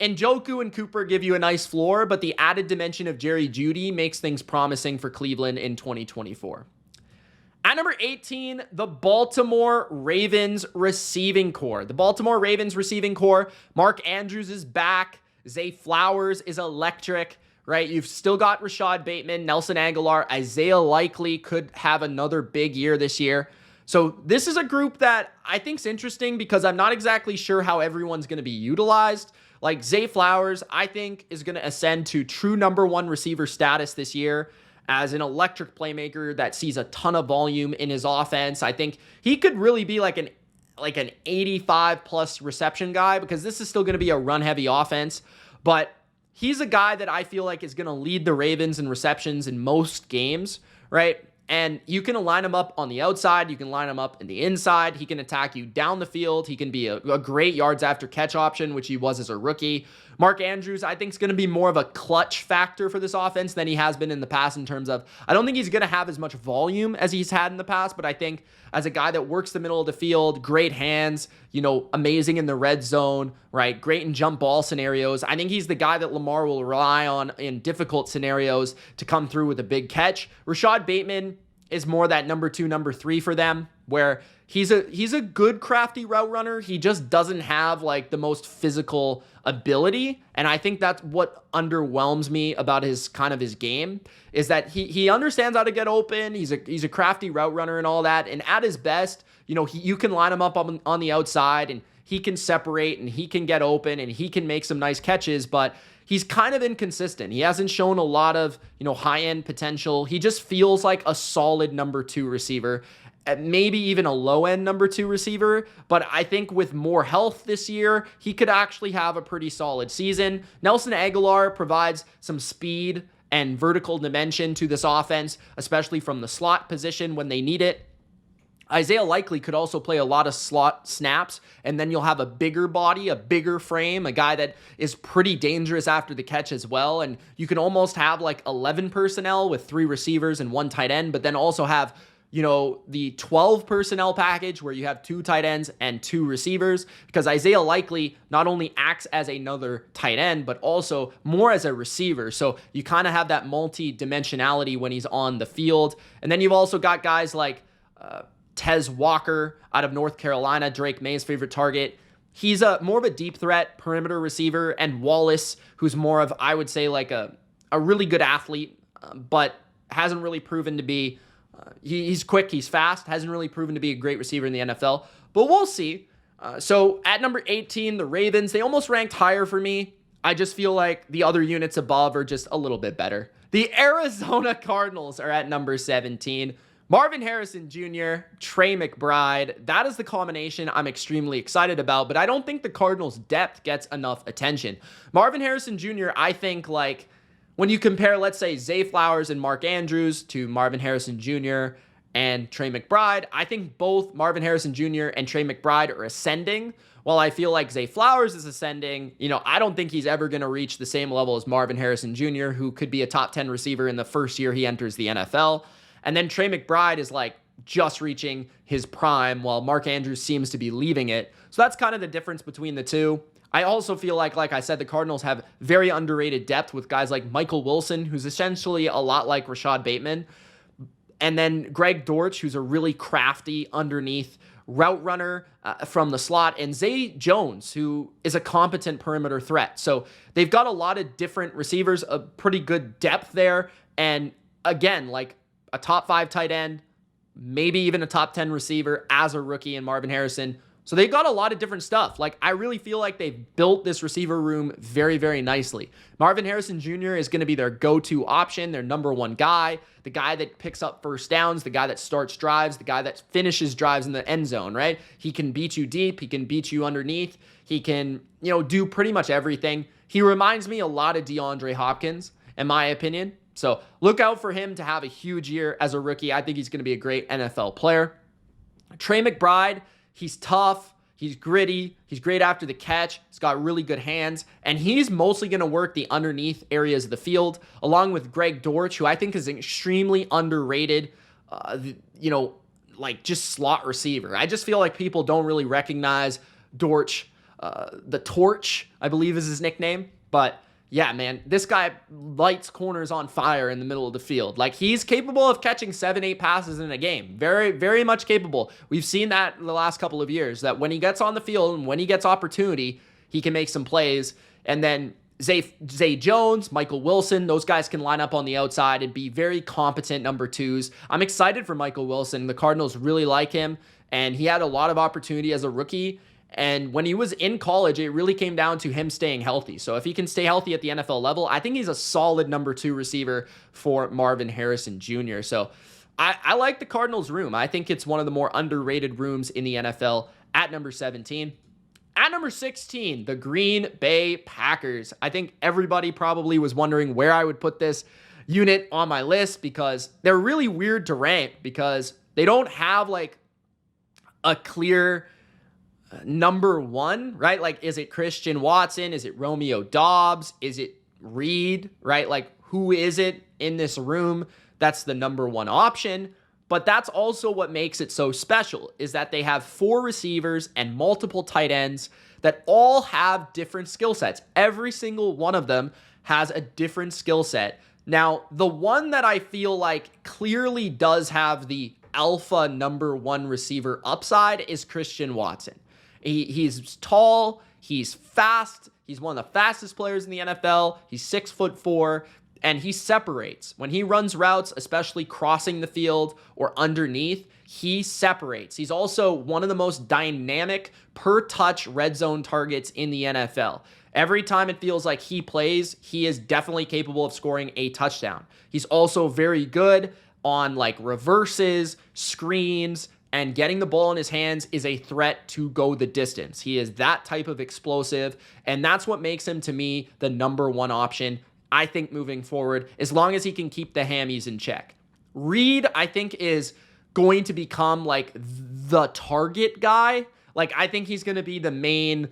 [SPEAKER 1] Njoku and Cooper give you a nice floor, but the added dimension of Jerry Jeudy makes things promising for Cleveland in 2024. At number 18, the Baltimore Ravens receiving core. The Baltimore Ravens receiving core, Mark Andrews is back. Zay Flowers is electric, right? You've still got Rashad Bateman, Nelson Aguilar. Isaiah Likely could have another big year this year. So this is a group that I think is interesting because I'm not exactly sure how everyone's going to be utilized. Like Zay Flowers, I think, is going to ascend to true number 1 receiver status this year as an electric playmaker that sees a ton of volume in his offense. I think he could really be like an 85 plus reception guy because this is still going to be a run heavy offense, but he's a guy that I feel like is going to lead the Ravens in receptions in most games, right? And you can line him up on the outside. You can line him up in the inside. He can attack you down the field. He can be a great yards after catch option, which he was as a rookie. Mark Andrews, I think, is going to be more of a clutch factor for this offense than he has been in the past in terms of, I don't think he's going to have as much volume as he's had in the past, but I think as a guy that works the middle of the field, great hands, amazing in the red zone, right? Great in jump ball scenarios. I think he's the guy that Lamar will rely on in difficult scenarios to come through with a big catch. Rashad Bateman is more that number 2, number 3 for them, where he's a good crafty route runner. He just doesn't have like the most physical ability. And I think that's what underwhelms me about his game is that he understands how to get open. He's a crafty route runner and all that. And at his best, you can line him up on the outside and he can separate and he can get open and he can make some nice catches, but he's kind of inconsistent. He hasn't shown a lot of, high-end potential. He just feels like a solid number 2 receiver, maybe even a low-end number 2 receiver. But I think with more health this year, he could actually have a pretty solid season. Nelson Aguilar provides some speed and vertical dimension to this offense, especially from the slot position when they need it. Isaiah Likely could also play a lot of slot snaps, and then you'll have a bigger body, a bigger frame, a guy that is pretty dangerous after the catch as well. And you can almost have like 11 personnel with 3 receivers and 1 tight end, but then also have, the 12 personnel package where you have 2 tight ends and 2 receivers, because Isaiah Likely not only acts as another tight end, but also more as a receiver. So you kind of have that multi-dimensionality when he's on the field. And then you've also got guys like, Tez Walker out of North Carolina, Drake May's favorite target. He's more of a deep threat perimeter receiver, and Wallace, who's more of, I would say, like a really good athlete, but hasn't really proven to be, he's quick, he's fast, hasn't really proven to be a great receiver in the NFL, but we'll see. So at number 18, the Ravens, they almost ranked higher for me. I just feel like the other units above are just a little bit better. The Arizona Cardinals are at number 17. Marvin Harrison Jr., Trey McBride, that is the combination I'm extremely excited about, but I don't think the Cardinals' depth gets enough attention. Marvin Harrison Jr., I think, like, when you compare, let's say, Zay Flowers and Mark Andrews to Marvin Harrison Jr. and Trey McBride, I think both Marvin Harrison Jr. and Trey McBride are ascending. While I feel like Zay Flowers is ascending, I don't think he's ever going to reach the same level as Marvin Harrison Jr., who could be a top 10 receiver in the first year he enters the NFL. And then Trey McBride is like just reaching his prime, while Mark Andrews seems to be leaving it. So that's kind of the difference between the two. I also feel like I said, the Cardinals have very underrated depth with guys like Michael Wilson, who's essentially a lot like Rashad Bateman. And then Greg Dortch, who's a really crafty underneath route runner from the slot, and Zay Jones, who is a competent perimeter threat. So they've got a lot of different receivers, a pretty good depth there. And again, like a top 5 tight end, maybe even a top 10 receiver as a rookie in Marvin Harrison. So they've got a lot of different stuff. Like, I really feel like they've built this receiver room very, very nicely. Marvin Harrison Jr. is going to be their go-to option, their number one guy, the guy that picks up first downs, the guy that starts drives, the guy that finishes drives in the end zone, right? He can beat you deep. He can beat you underneath. He can, do pretty much everything. He reminds me a lot of DeAndre Hopkins, in my opinion. So look out for him to have a huge year as a rookie. I think he's going to be a great NFL player. Trey McBride, he's tough, he's gritty, he's great after the catch, he's got really good hands, and he's mostly going to work the underneath areas of the field, along with Greg Dortch, who I think is an extremely underrated, just slot receiver. I just feel like people don't really recognize Dortch, the Torch, I believe is his nickname, but yeah, man, this guy lights corners on fire in the middle of the field. Like, he's capable of catching 7-8 passes in a game. Very, very much capable. We've seen that in the last couple of years, that when he gets on the field and when he gets opportunity, he can make some plays. And then Zay Jones, Michael Wilson, those guys can line up on the outside and be very competent number 2s. I'm excited for Michael Wilson. The Cardinals really like him, and he had a lot of opportunity as a rookie. And when he was in college, it really came down to him staying healthy. So if he can stay healthy at the NFL level, I think he's a solid number 2 receiver for Marvin Harrison Jr. So I like the Cardinals room. I think it's one of the more underrated rooms in the NFL at number 17. At number 16, the Green Bay Packers. I think everybody probably was wondering where I would put this unit on my list, because they're really weird to rank, because they don't have like a clear number 1, right? Like, is it Christian Watson? Is it Romeo Doubs? Is it Reed, right? Like, who is it in this room that's the number 1 option? But that's also what makes it so special, is that they have 4 receivers and multiple tight ends that all have different skill sets. Every single one of them has a different skill set. Now, the one that I feel like clearly does have the alpha number 1 receiver upside is Christian Watson. He's tall, he's fast, he's one of the fastest players in the NFL, he's 6'4", and he separates. When he runs routes, especially crossing the field or underneath, he separates. He's also one of the most dynamic per-touch red zone targets in the NFL. Every time it feels like he plays, he is definitely capable of scoring a touchdown. He's also very good on like reverses, screens, and getting the ball in his hands is a threat to go the distance. He is that type of explosive, and that's what makes him, to me, the number 1 option, I think, moving forward, as long as he can keep the hammies in check. Reed, I think, is going to become, like, the target guy. Like, I think he's going to be the main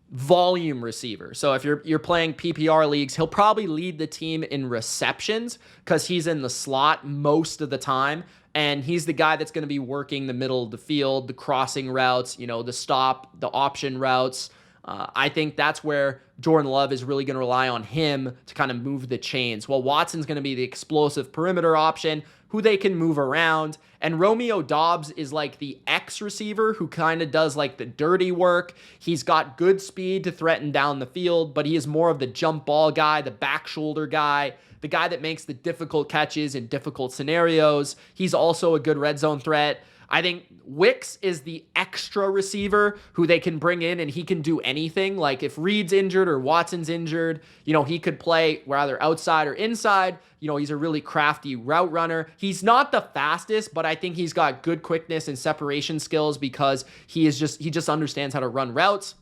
[SPEAKER 1] volume receiver. So if you're playing PPR leagues, he'll probably lead the team in receptions because he's in the slot most of the time. And he's the guy that's going to be working the middle of the field, the crossing routes, the stop, the option routes. I think that's where Jordan Love is really going to rely on him to kind of move the chains. Well, Watson's going to be the explosive perimeter option who they can move around. And Romeo Doubs is like the X receiver who kind of does like the dirty work. He's got good speed to threaten down the field, but he is more of the jump ball guy, the back shoulder guy, the guy that makes the difficult catches in difficult scenarios. He's also a good red zone threat. I think Wicks is the extra receiver who they can bring in and he can do anything. Like if Reed's injured or Watson's injured, he could play either outside or inside. He's a really crafty route runner. He's not the fastest, but I think he's got good quickness and separation skills because he just understands how to run routes.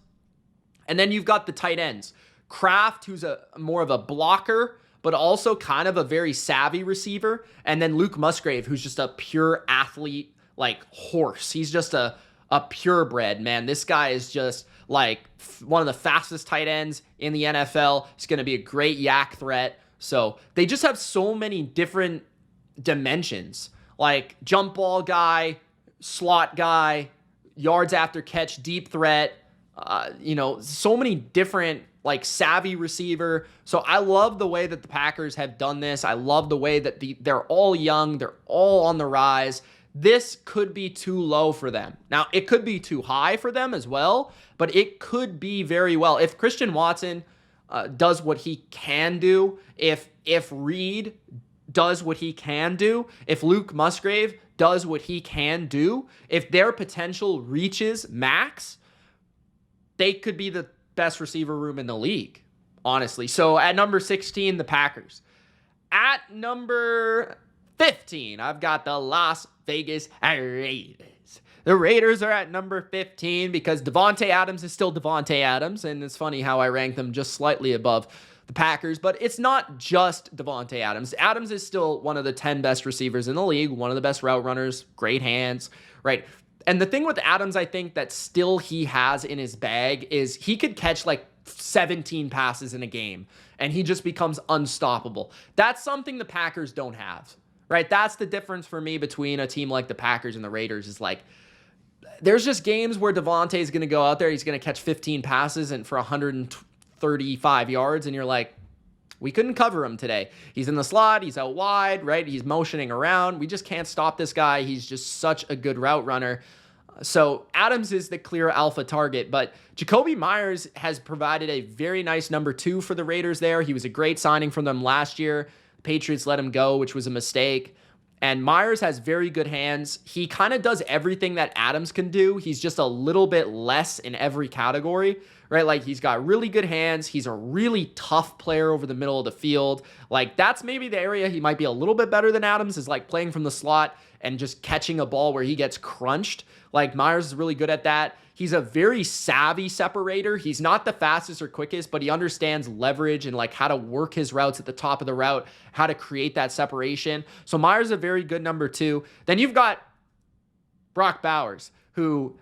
[SPEAKER 1] And then you've got the tight ends. Kraft, who's more of a blocker, but also kind of a very savvy receiver. And then Luke Musgrave, who's just a pure athlete, like horse. He's just a purebred, man. This guy is just like one of the fastest tight ends in the NFL. He's going to be a great yak threat. So they just have so many different dimensions, like jump ball guy, slot guy, yards after catch, deep threat, so many different like savvy receiver. So I love the way that the Packers have done this. I love the way that they're all young. They're all on the rise. This could be too low for them. Now, it could be too high for them as well, but it could be very well. If Christian Watson does what he can do, if Reed does what he can do, if Luke Musgrave does what he can do, if their potential reaches max, they could be the best receiver room in the league, honestly. So at number 16, the Packers. At number 15, I've got the Las Vegas Raiders. The Raiders are at number 15 because Davante Adams is still Davante Adams, and it's funny how I rank them just slightly above the Packers, but it's not just Davante Adams. Adams is still one of the 10 best receivers in the league, one of the best route runners, great hands, right? And the thing with Adams, I think that still he has in his bag is he could catch like 17 passes in a game and he just becomes unstoppable. That's something the Packers don't have, right? That's the difference for me between a team like the Packers and the Raiders is like, there's just games where Davante is going to go out there, he's going to catch 15 passes and for 135 yards, and you're like, we couldn't cover him today. He's in the slot, he's out wide, right? He's motioning around. We just can't stop this guy. He's just such a good route runner. So Adams is the clear alpha target, but Jacoby Myers has provided a very nice number 2 for the Raiders there. He was a great signing from them last year. The Patriots let him go, which was a mistake. And Myers has very good hands. He kind of does everything that Adams can do. He's just a little bit less in every category, right? Like he's got really good hands. He's a really tough player over the middle of the field. Like that's maybe the area he might be a little bit better than Adams is like playing from the slot and just catching a ball where he gets crunched. Like Myers is really good at that. He's a very savvy separator. He's not the fastest or quickest, but he understands leverage and like how to work his routes at the top of the route, how to create that separation. So Myers is a very good number 2. Then you've got Brock Bowers, who,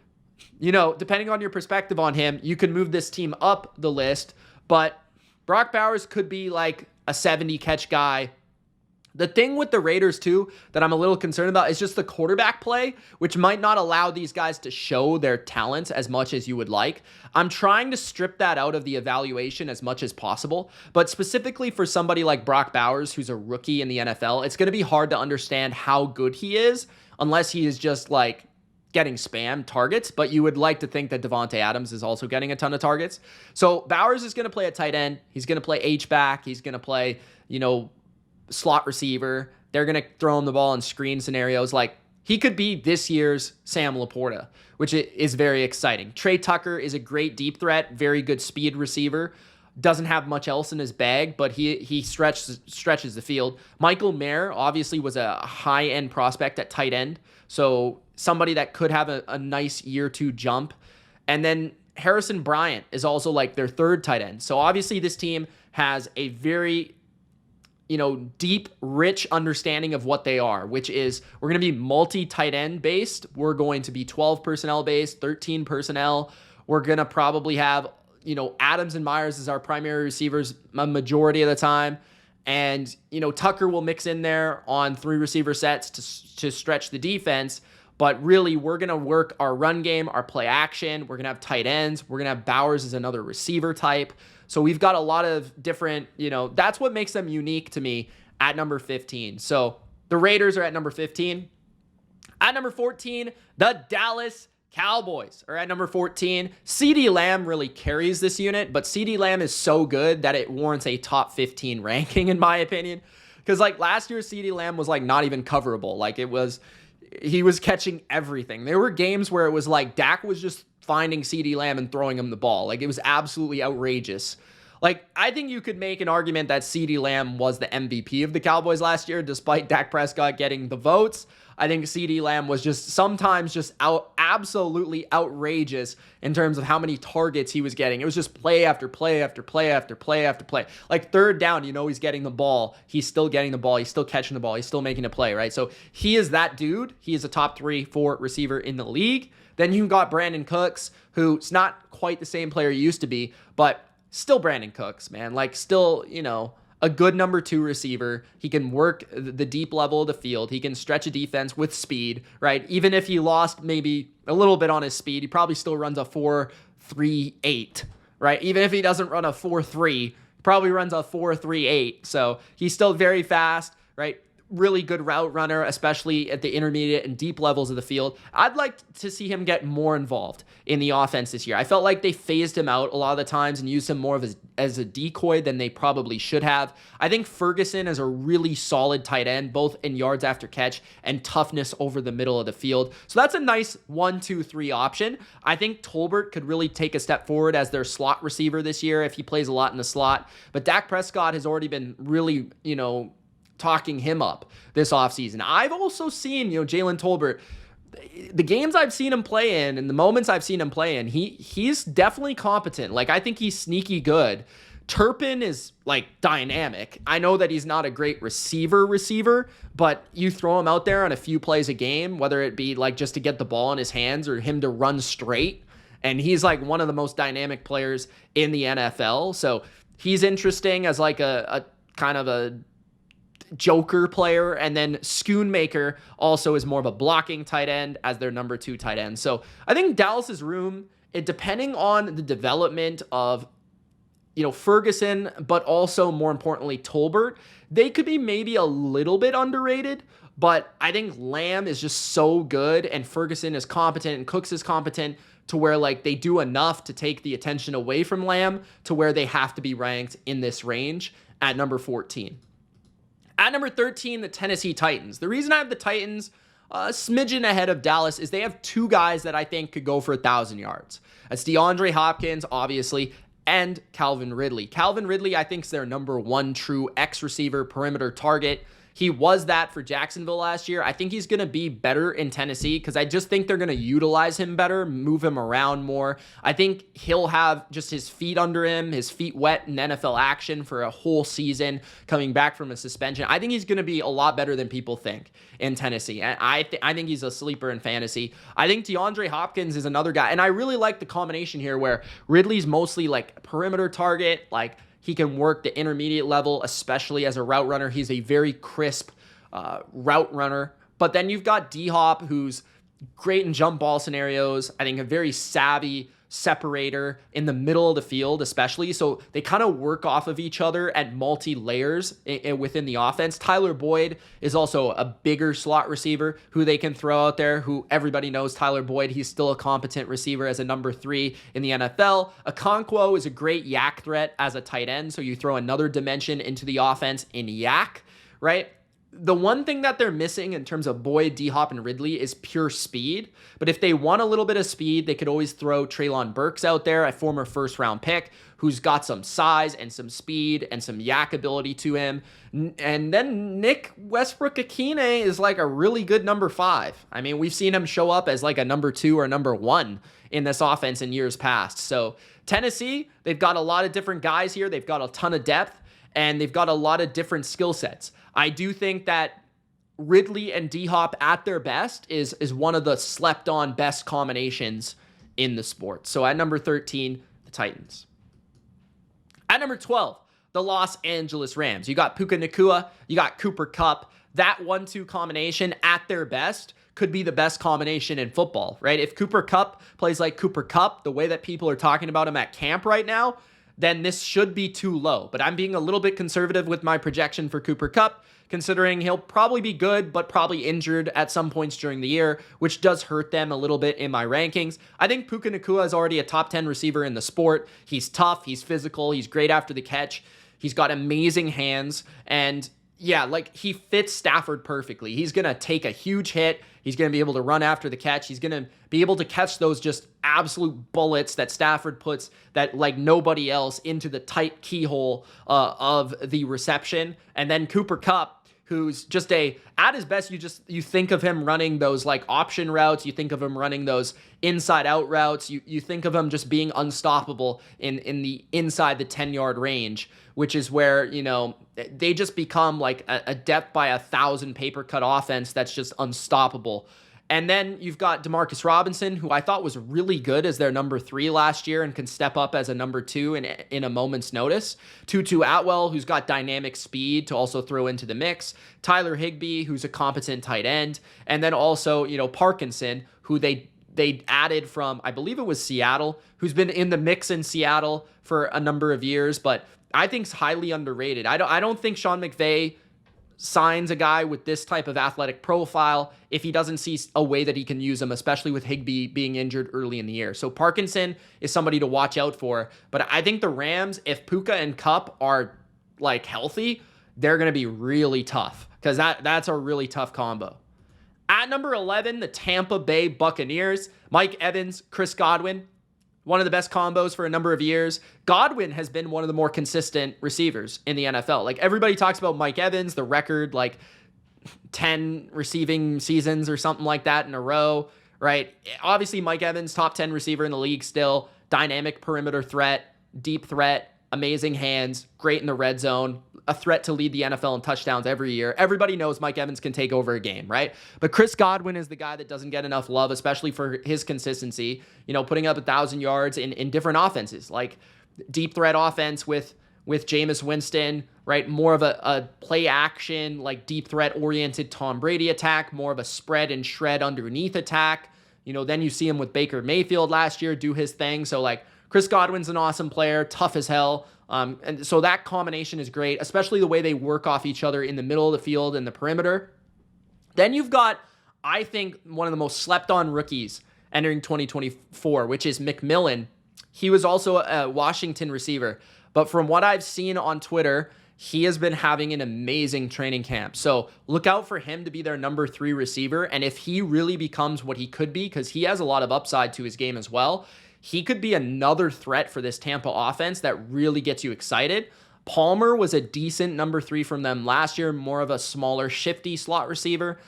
[SPEAKER 1] depending on your perspective on him, you can move this team up the list, but Brock Bowers could be like a 70 catch guy. The thing with the Raiders, too, that I'm a little concerned about is just the quarterback play, which might not allow these guys to show their talents as much as you would like. I'm trying to strip that out of the evaluation as much as possible, but specifically for somebody like Brock Bowers, who's a rookie in the NFL, it's going to be hard to understand how good he is unless he is just like getting spam targets, but you would like to think that Davante Adams is also getting a ton of targets. So Bowers is going to play at tight end. He's going to play H-back. He's going to play, slot receiver. They're going to throw him the ball in screen scenarios. Like he could be this year's Sam Laporta, which is very exciting. Trey Tucker is a great deep threat, very good speed receiver. Doesn't have much else in his bag, but he stretches the field. Michael Mayer obviously was a high-end prospect at tight end, so somebody that could have a nice year 2 jump. And then Harrison Bryant is also like their third tight end. So obviously this team has a very deep, rich understanding of what they are, which is we're going to be multi-tight end based. We're going to be 12 personnel based, 13 personnel. We're going to probably have, Adams and Myers as our primary receivers a majority of the time. And, Tucker will mix in there on 3 receiver sets to stretch the defense. But really, we're going to work our run game, our play action. We're going to have tight ends. We're going to have Bowers as another receiver type. So we've got a lot of different, that's what makes them unique to me at number 15. So the Raiders are at number 15. At number 14, the Dallas Cowboys are at number 14. CeeDee Lamb really carries this unit, but CeeDee Lamb is so good that it warrants a top 15 ranking, in my opinion. Because like last year, CeeDee Lamb was like not even coverable. Like it was he was catching everything. There were games where it was like Dak was just finding CeeDee Lamb and throwing him the ball. Like, it was absolutely outrageous. Like, I think you could make an argument that CeeDee Lamb was the MVP of the Cowboys last year, despite Dak Prescott getting the votes. I think CeeDee Lamb was just sometimes just absolutely outrageous in terms of how many targets he was getting. It was just play after play after play after play after play. Like, third down, he's getting the ball. He's still getting the ball. He's still catching the ball. He's still making a play, right? So he is that dude. He is a top 3-4 receiver in the league. Then you got Brandon Cooks, who's not quite the same player he used to be, but still Brandon Cooks, man. Like, still, a good number 2 receiver. He can work the deep level of the field. He can stretch a defense with speed, right? Even if he lost maybe a little bit on his speed, he probably still runs a 4.38, right? Even if he doesn't run a 4.3, he probably runs a 4.38. So he's still very fast, right? Really good route runner, especially at the intermediate and deep levels of the field. I'd like to see him get more involved in the offense this year. I felt like they phased him out a lot of the times and used him more as a decoy than they probably should have. I think Ferguson is a really solid tight end, both in yards after catch and toughness over the middle of the field. So that's a nice 1-2-3 option. I think Tolbert could really take a step forward as their slot receiver this year if he plays a lot in the slot. But Dak Prescott has already been really, talking him up this offseason. I've also seen, Jalen Tolbert, the games I've seen him play in and the moments I've seen him play in, he's definitely competent. Like, I think he's sneaky good. Turpin is like dynamic. I know that he's not a great receiver, but you throw him out there on a few plays a game, whether it be like just to get the ball in his hands or him to run straight. And he's like one of the most dynamic players in the NFL. So he's interesting as like a kind of a joker player. And then Schoonmaker also is more of a blocking tight end as their number 2 tight end. So I think Dallas's room, depending on the development of, Ferguson, but also more importantly, Tolbert, they could be maybe a little bit underrated. But I think Lamb is just so good and Ferguson is competent and Cooks is competent to where like they do enough to take the attention away from Lamb to where they have to be ranked in this range at number 14. At number 13, the Tennessee Titans. The reason I have the Titans a smidgen ahead of Dallas is they have 2 guys that I think could go for 1,000 yards. That's DeAndre Hopkins, obviously, and Calvin Ridley. Calvin Ridley, I think, is their number 1 true X receiver perimeter target. He was that for Jacksonville last year. I think he's going to be better in Tennessee because I just think they're going to utilize him better, move him around more. I think he'll have just his feet under him, his feet wet in NFL action for a whole season coming back from a suspension. I think he's going to be a lot better than people think in Tennessee. And I think he's a sleeper in fantasy. I think DeAndre Hopkins is another guy. And I really like the combination here where Ridley's mostly like perimeter target, like he can work the intermediate level, especially as a route runner. He's a very crisp route runner. But then you've got D-Hop, who's great in jump ball scenarios. I think a very savvy separator in the middle of the field, especially. So they kind of work off of each other at multi-layers within the offense. Tyler Boyd is also a bigger slot receiver who they can throw out there, who everybody knows Tyler Boyd. He's still a competent receiver as a number 3 in the NFL. Okonkwo is a great yak threat as a tight end. So you throw another dimension into the offense in yak, right? The one thing that they're missing in terms of Boyd, D-Hop, and Ridley is pure speed. But if they want a little bit of speed, they could always throw Treylon Burks out there, a former first-round pick, who's got some size and some speed and some yak ability to him. And then Nick Westbrook-Akine is like a really good number 5. I mean, we've seen him show up as like a number 2 or number 1 in this offense in years past. So Tennessee, they've got a lot of different guys here. They've got a ton of depth, and they've got a lot of different skill sets. I do think that Ridley and D-Hop at their best is one of the slept-on best combinations in the sport. So at number 13, the Titans. At number 12, the Los Angeles Rams. You got Puka Nacua, you got Cooper Kupp. That 1-2 combination at their best could be the best combination in football, right? If Cooper Kupp plays like Cooper Kupp, the way that people are talking about him at camp right now, then this should be too low. But I'm being a little bit conservative with my projection for Cooper Kupp, considering he'll probably be good, but probably injured at some points during the year, which does hurt them a little bit in my rankings. I think Puka Nacua is already a top 10 receiver in the sport. He's tough, he's physical, he's great after the catch, he's got amazing hands, and Yeah, like he fits Stafford perfectly. He's going to take a huge hit. He's going to be able to run after the catch. He's going to be able to catch those just absolute bullets that Stafford puts that like nobody else into the tight keyhole of the reception. And then Cooper Kupp, who's just at his best, you think of him running those like option routes. You think of him running those inside out routes. You think of him just being unstoppable in the inside the 10-yard range, which is where, they just become like a death by 1,000 paper cut offense that's just unstoppable. And then you've got Demarcus Robinson, who I thought was really good as their number 3 last year and can step up as a number 2 in a moment's notice. Tutu Atwell, who's got dynamic speed to also throw into the mix. Tyler Higbee, who's a competent tight end. And then also, Parkinson, who they added from, I believe it was Seattle, who's been in the mix in Seattle for a number of years, but I think is highly underrated. I don't think Sean McVay signs a guy with this type of athletic profile if he doesn't see a way that he can use him, especially with Higbee being injured early in the year. So Parkinson is somebody to watch out for. But I think the Rams, if Puka and Kupp are like healthy, they're going to be really tough because that's a really tough combo. At number 11, the Tampa Bay Buccaneers, Mike Evans, Chris Godwin. One of the best combos for a number of years. Godwin has been one of the more consistent receivers in the NFL. Like everybody talks about Mike Evans, the record, like 10 receiving seasons or something like that in a row, right? Obviously, Mike Evans, top 10 receiver in the league still, dynamic perimeter threat, deep threat, amazing hands, great in the red zone, a threat to lead the NFL in touchdowns every year. Everybody knows Mike Evans can take over a game, right? But Chris Godwin is the guy that doesn't get enough love, especially for his consistency, putting up 1,000 yards in different offenses, like deep threat offense with Jameis Winston, right? More of a play action, like deep threat oriented Tom Brady attack, more of a spread and shred underneath attack. Then you see him with Baker Mayfield last year do his thing. So like Chris Godwin's an awesome player, tough as hell. And so that combination is great, especially the way they work off each other in the middle of the field and the perimeter. Then you've got, I think, one of the most slept on rookies entering 2024, which is McMillan. He was also a Washington receiver, but from what I've seen on Twitter, he has been having an amazing training camp. So look out for him to be their number 3 receiver. And if he really becomes what he could be, because he has a lot of upside to his game as well, he could be another threat for this Tampa offense that really gets you excited. Palmer was a decent number 3 from them last year, more of a smaller, shifty slot receiver.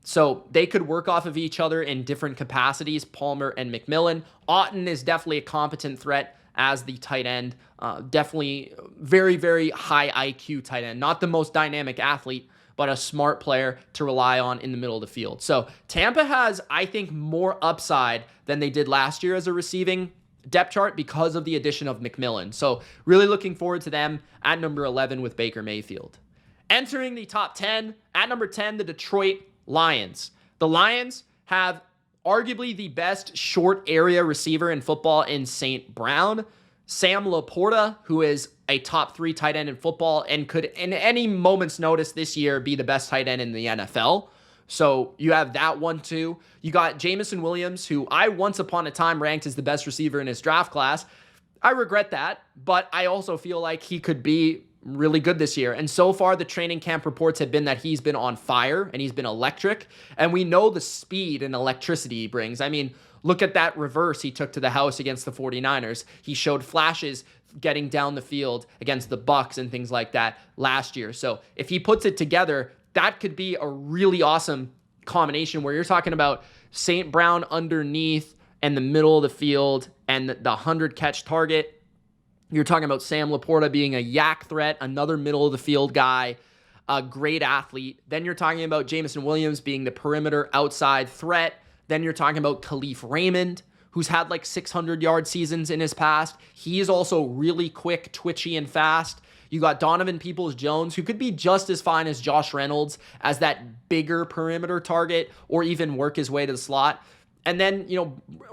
[SPEAKER 1] So they could work off of each other in different capacities, Palmer and McMillan. Otton is definitely a competent threat as the tight end. Definitely very, very high IQ tight end. Not the most dynamic athlete, but a smart player to rely on in the middle of the field. So Tampa has, I think, more upside than they did last year as a receiving depth chart because of the addition of McMillan. So really looking forward to them at number 11 with Baker Mayfield. Entering the top 10, at number 10, the Detroit Lions. The Lions have arguably the best short area receiver in football in St. Brown. Sam Laporta, who is a top 3 tight end in football and could, in any moment's notice this year, be the best tight end in the NFL. So you have that one too. You got Jameson Williams, who I once upon a time ranked as the best receiver in his draft class. I regret that, but I also feel like he could be really good this year. And so far, the training camp reports have been that he's been on fire and he's been electric. And we know the speed and electricity he brings. I mean, look at that reverse he took to the house against the 49ers. He showed flashes getting down the field against the Bucs and things like that last year. So if he puts it together, that could be a really awesome combination where you're talking about St. Brown underneath and the middle of the field and the 100-catch target. You're talking about Sam Laporta being a yak threat, another middle of the field guy, a great athlete. Then you're talking about Jameson Williams being the perimeter outside threat. Then you're talking about Khalif Raymond, who's had like 600-yard seasons in his past. He is also really quick, twitchy, and fast. You got Donovan Peoples-Jones, who could be just as fine as Josh Reynolds as that bigger perimeter target or even work his way to the slot. And then,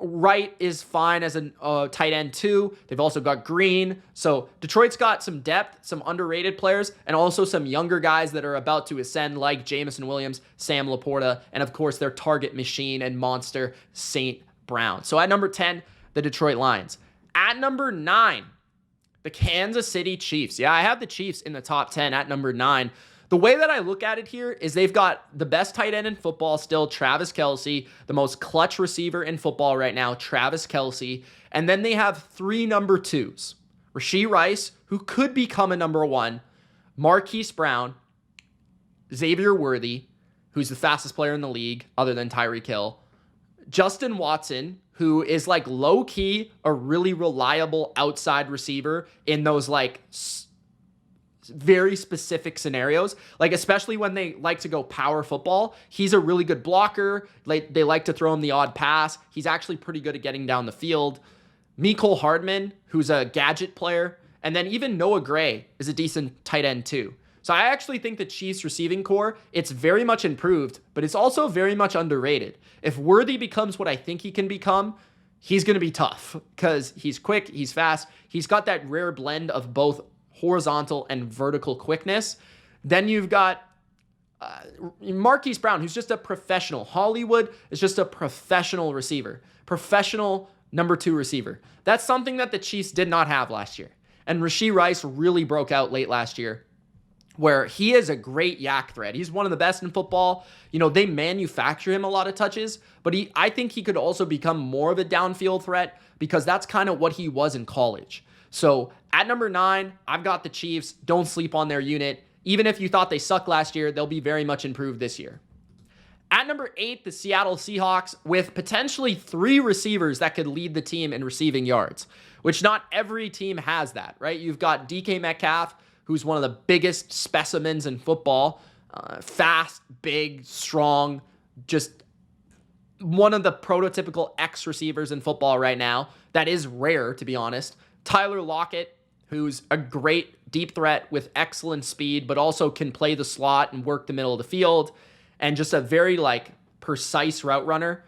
[SPEAKER 1] Wright is fine as a tight end too. They've also got Green. So Detroit's got some depth, some underrated players, and also some younger guys that are about to ascend like Jameson Williams, Sam Laporta, and of course their target machine and monster, St. Brown. So at number 10, the Detroit Lions. At number 9, the Kansas City Chiefs. Yeah, I have the Chiefs in the top 10 at number 9. The way that I look at it here is they've got the best tight end in football still, Travis Kelce, the most clutch receiver in football right now, Travis Kelce, and then they have 3 number 2s. Rashee Rice, who could become a number 1, Marquise Brown, Xavier Worthy, who's the fastest player in the league other than Tyreek Hill, Justin Watson, who is like low-key a really reliable outside receiver in those like very specific scenarios, like especially when they like to go power football. He's a really good blocker. They like to throw him the odd pass. He's actually pretty good at getting down the field. Mecole Hardman, who's a gadget player, and then even Noah Gray is a decent tight end too. So I actually think the Chiefs receiving core, it's very much improved, but it's also very much underrated. If Worthy becomes what I think he can become, he's going to be tough because he's quick, he's fast, he's got that rare blend of both horizontal and vertical quickness. Then you've got Marquise Brown, who's just a professional. Hollywood is just a professional receiver, professional number 2 receiver. That's something that the Chiefs did not have last year. And Rashee Rice really broke out late last year, where he is a great yak threat. He's one of the best in football. You know, they manufacture him a lot of touches, but I think he could also become more of a downfield threat because that's kind of what he was in college. So at number 9, I've got the Chiefs. Don't sleep on their unit. Even if you thought they sucked last year, they'll be very much improved this year. At number 8, the Seattle Seahawks, with potentially 3 receivers that could lead the team in receiving yards, which not every team has that, right? You've got DK Metcalf, who's one of the biggest specimens in football. Fast, big, strong, just one of the prototypical X receivers in football right now. That is rare, to be honest. Tyler Lockett, who's a great deep threat with excellent speed, but also can play the slot and work the middle of the field, and just a very precise route runner.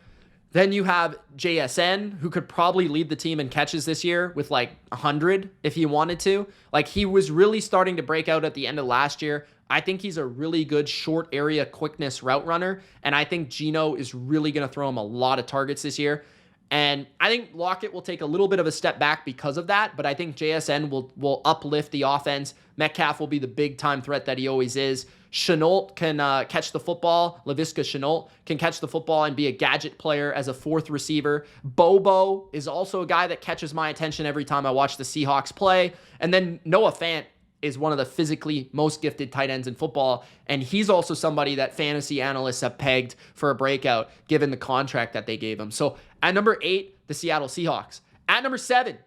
[SPEAKER 1] Then you have JSN, who could probably lead the team in catches this year with 100 if he wanted to. He was really starting to break out at the end of last year. I think he's a really good short area quickness route runner, and I think Geno is really going to throw him a lot of targets this year. And I think Lockett will take a little bit of a step back because of that, but I think JSN will uplift the offense. Metcalf will be the big-time threat that he always is. Shenault can catch the football. Laviska Shenault can catch the football and be a gadget player as a 4th receiver. Bobo is also a guy that catches my attention every time I watch the Seahawks play. And then Noah Fant is one of the physically most gifted tight ends in football, and he's also somebody that fantasy analysts have pegged for a breakout given the contract that they gave him. So at number 8, the Seattle Seahawks. At number 7,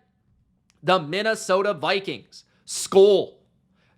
[SPEAKER 1] the Minnesota Vikings. Skol.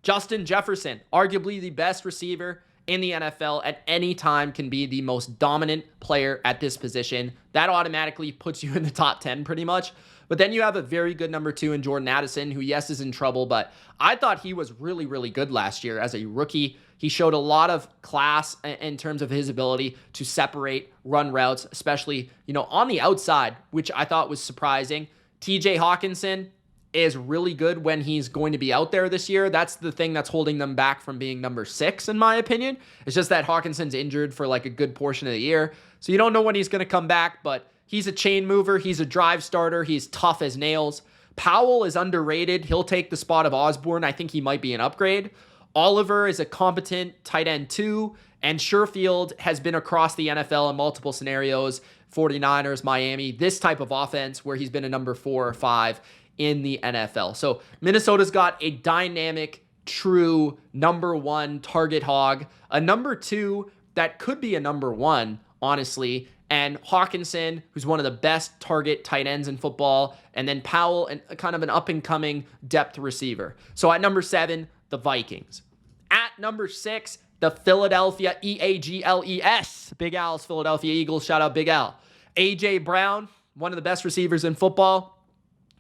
[SPEAKER 1] Justin Jefferson, arguably the best receiver in the NFL at any time, can be the most dominant player at this position. That automatically puts you in the top 10 pretty much. But then you have a very good number 2 in Jordan Addison, who, yes, is in trouble, but I thought he was really, really good last year as a rookie. He showed a lot of class in terms of his ability to separate run routes, especially, on the outside, which I thought was surprising. TJ Hawkinson is really good when he's going to be out there this year. That's the thing that's holding them back from being number 6, in my opinion. It's just that Hawkinson's injured for a good portion of the year. So you don't know when he's going to come back, but he's a chain mover. He's a drive starter. He's tough as nails. Powell is underrated. He'll take the spot of Osborne. I think he might be an upgrade. Oliver is a competent tight end too. And Sherfield has been across the NFL in multiple scenarios. 49ers, Miami, this type of offense where he's been a number 4 or 5 in the NFL. So Minnesota's got a dynamic, true number 1 target hog, a number 2 that could be a number 1, honestly, and Hawkinson, who's one of the best target tight ends in football, and then Powell, and kind of an up-and-coming depth receiver. So at number 7, the Vikings. At number 6, the Philadelphia Eagles. Big Al's Philadelphia Eagles. Shout out Big Al. A.J. Brown, one of the best receivers in football.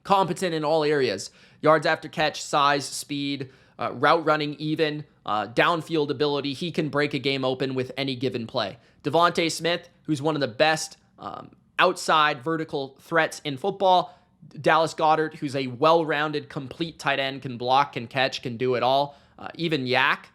[SPEAKER 1] Competent in all areas. Yards after catch, size, speed, route running even, downfield ability. He can break a game open with any given play. Devontae Smith, who's one of the best outside vertical threats in football. Dallas Goedert, who's a well-rounded, complete tight end, can block, can catch, can do it all. Even Yak.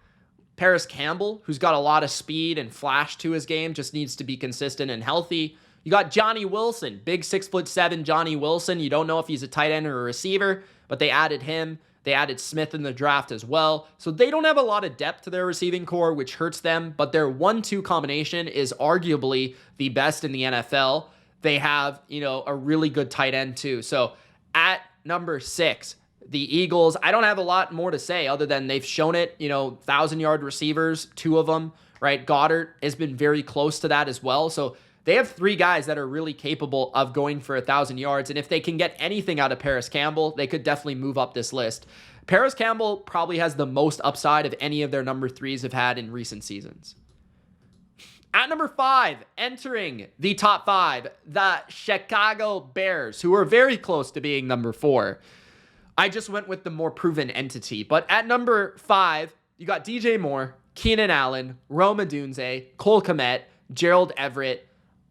[SPEAKER 1] Paris Campbell, who's got a lot of speed and flash to his game, just needs to be consistent and healthy. You got Johnny Wilson, big 6'7" Johnny Wilson. You don't know if he's a tight end or a receiver, but they added him. They added Smith in the draft as well. So they don't have a lot of depth to their receiving core, which hurts them. But their 1-2 combination is arguably the best in the NFL. They have, a really good tight end too. So at number 6, the Eagles, I don't have a lot more to say other than they've shown it, 1,000-yard receivers, 2 of them, right? Goddard has been very close to that as well. So they have 3 guys that are really capable of going for 1,000 yards. And if they can get anything out of Paris Campbell, they could definitely move up this list. Paris Campbell probably has the most upside of any of their number 3s have had in recent seasons. At number 5, entering the top 5, the Chicago Bears, who are very close to being number 4. I just went with the more proven entity. But at number 5, you got DJ Moore, Keenan Allen, Rome Odunze, Cole Kmet, Gerald Everett.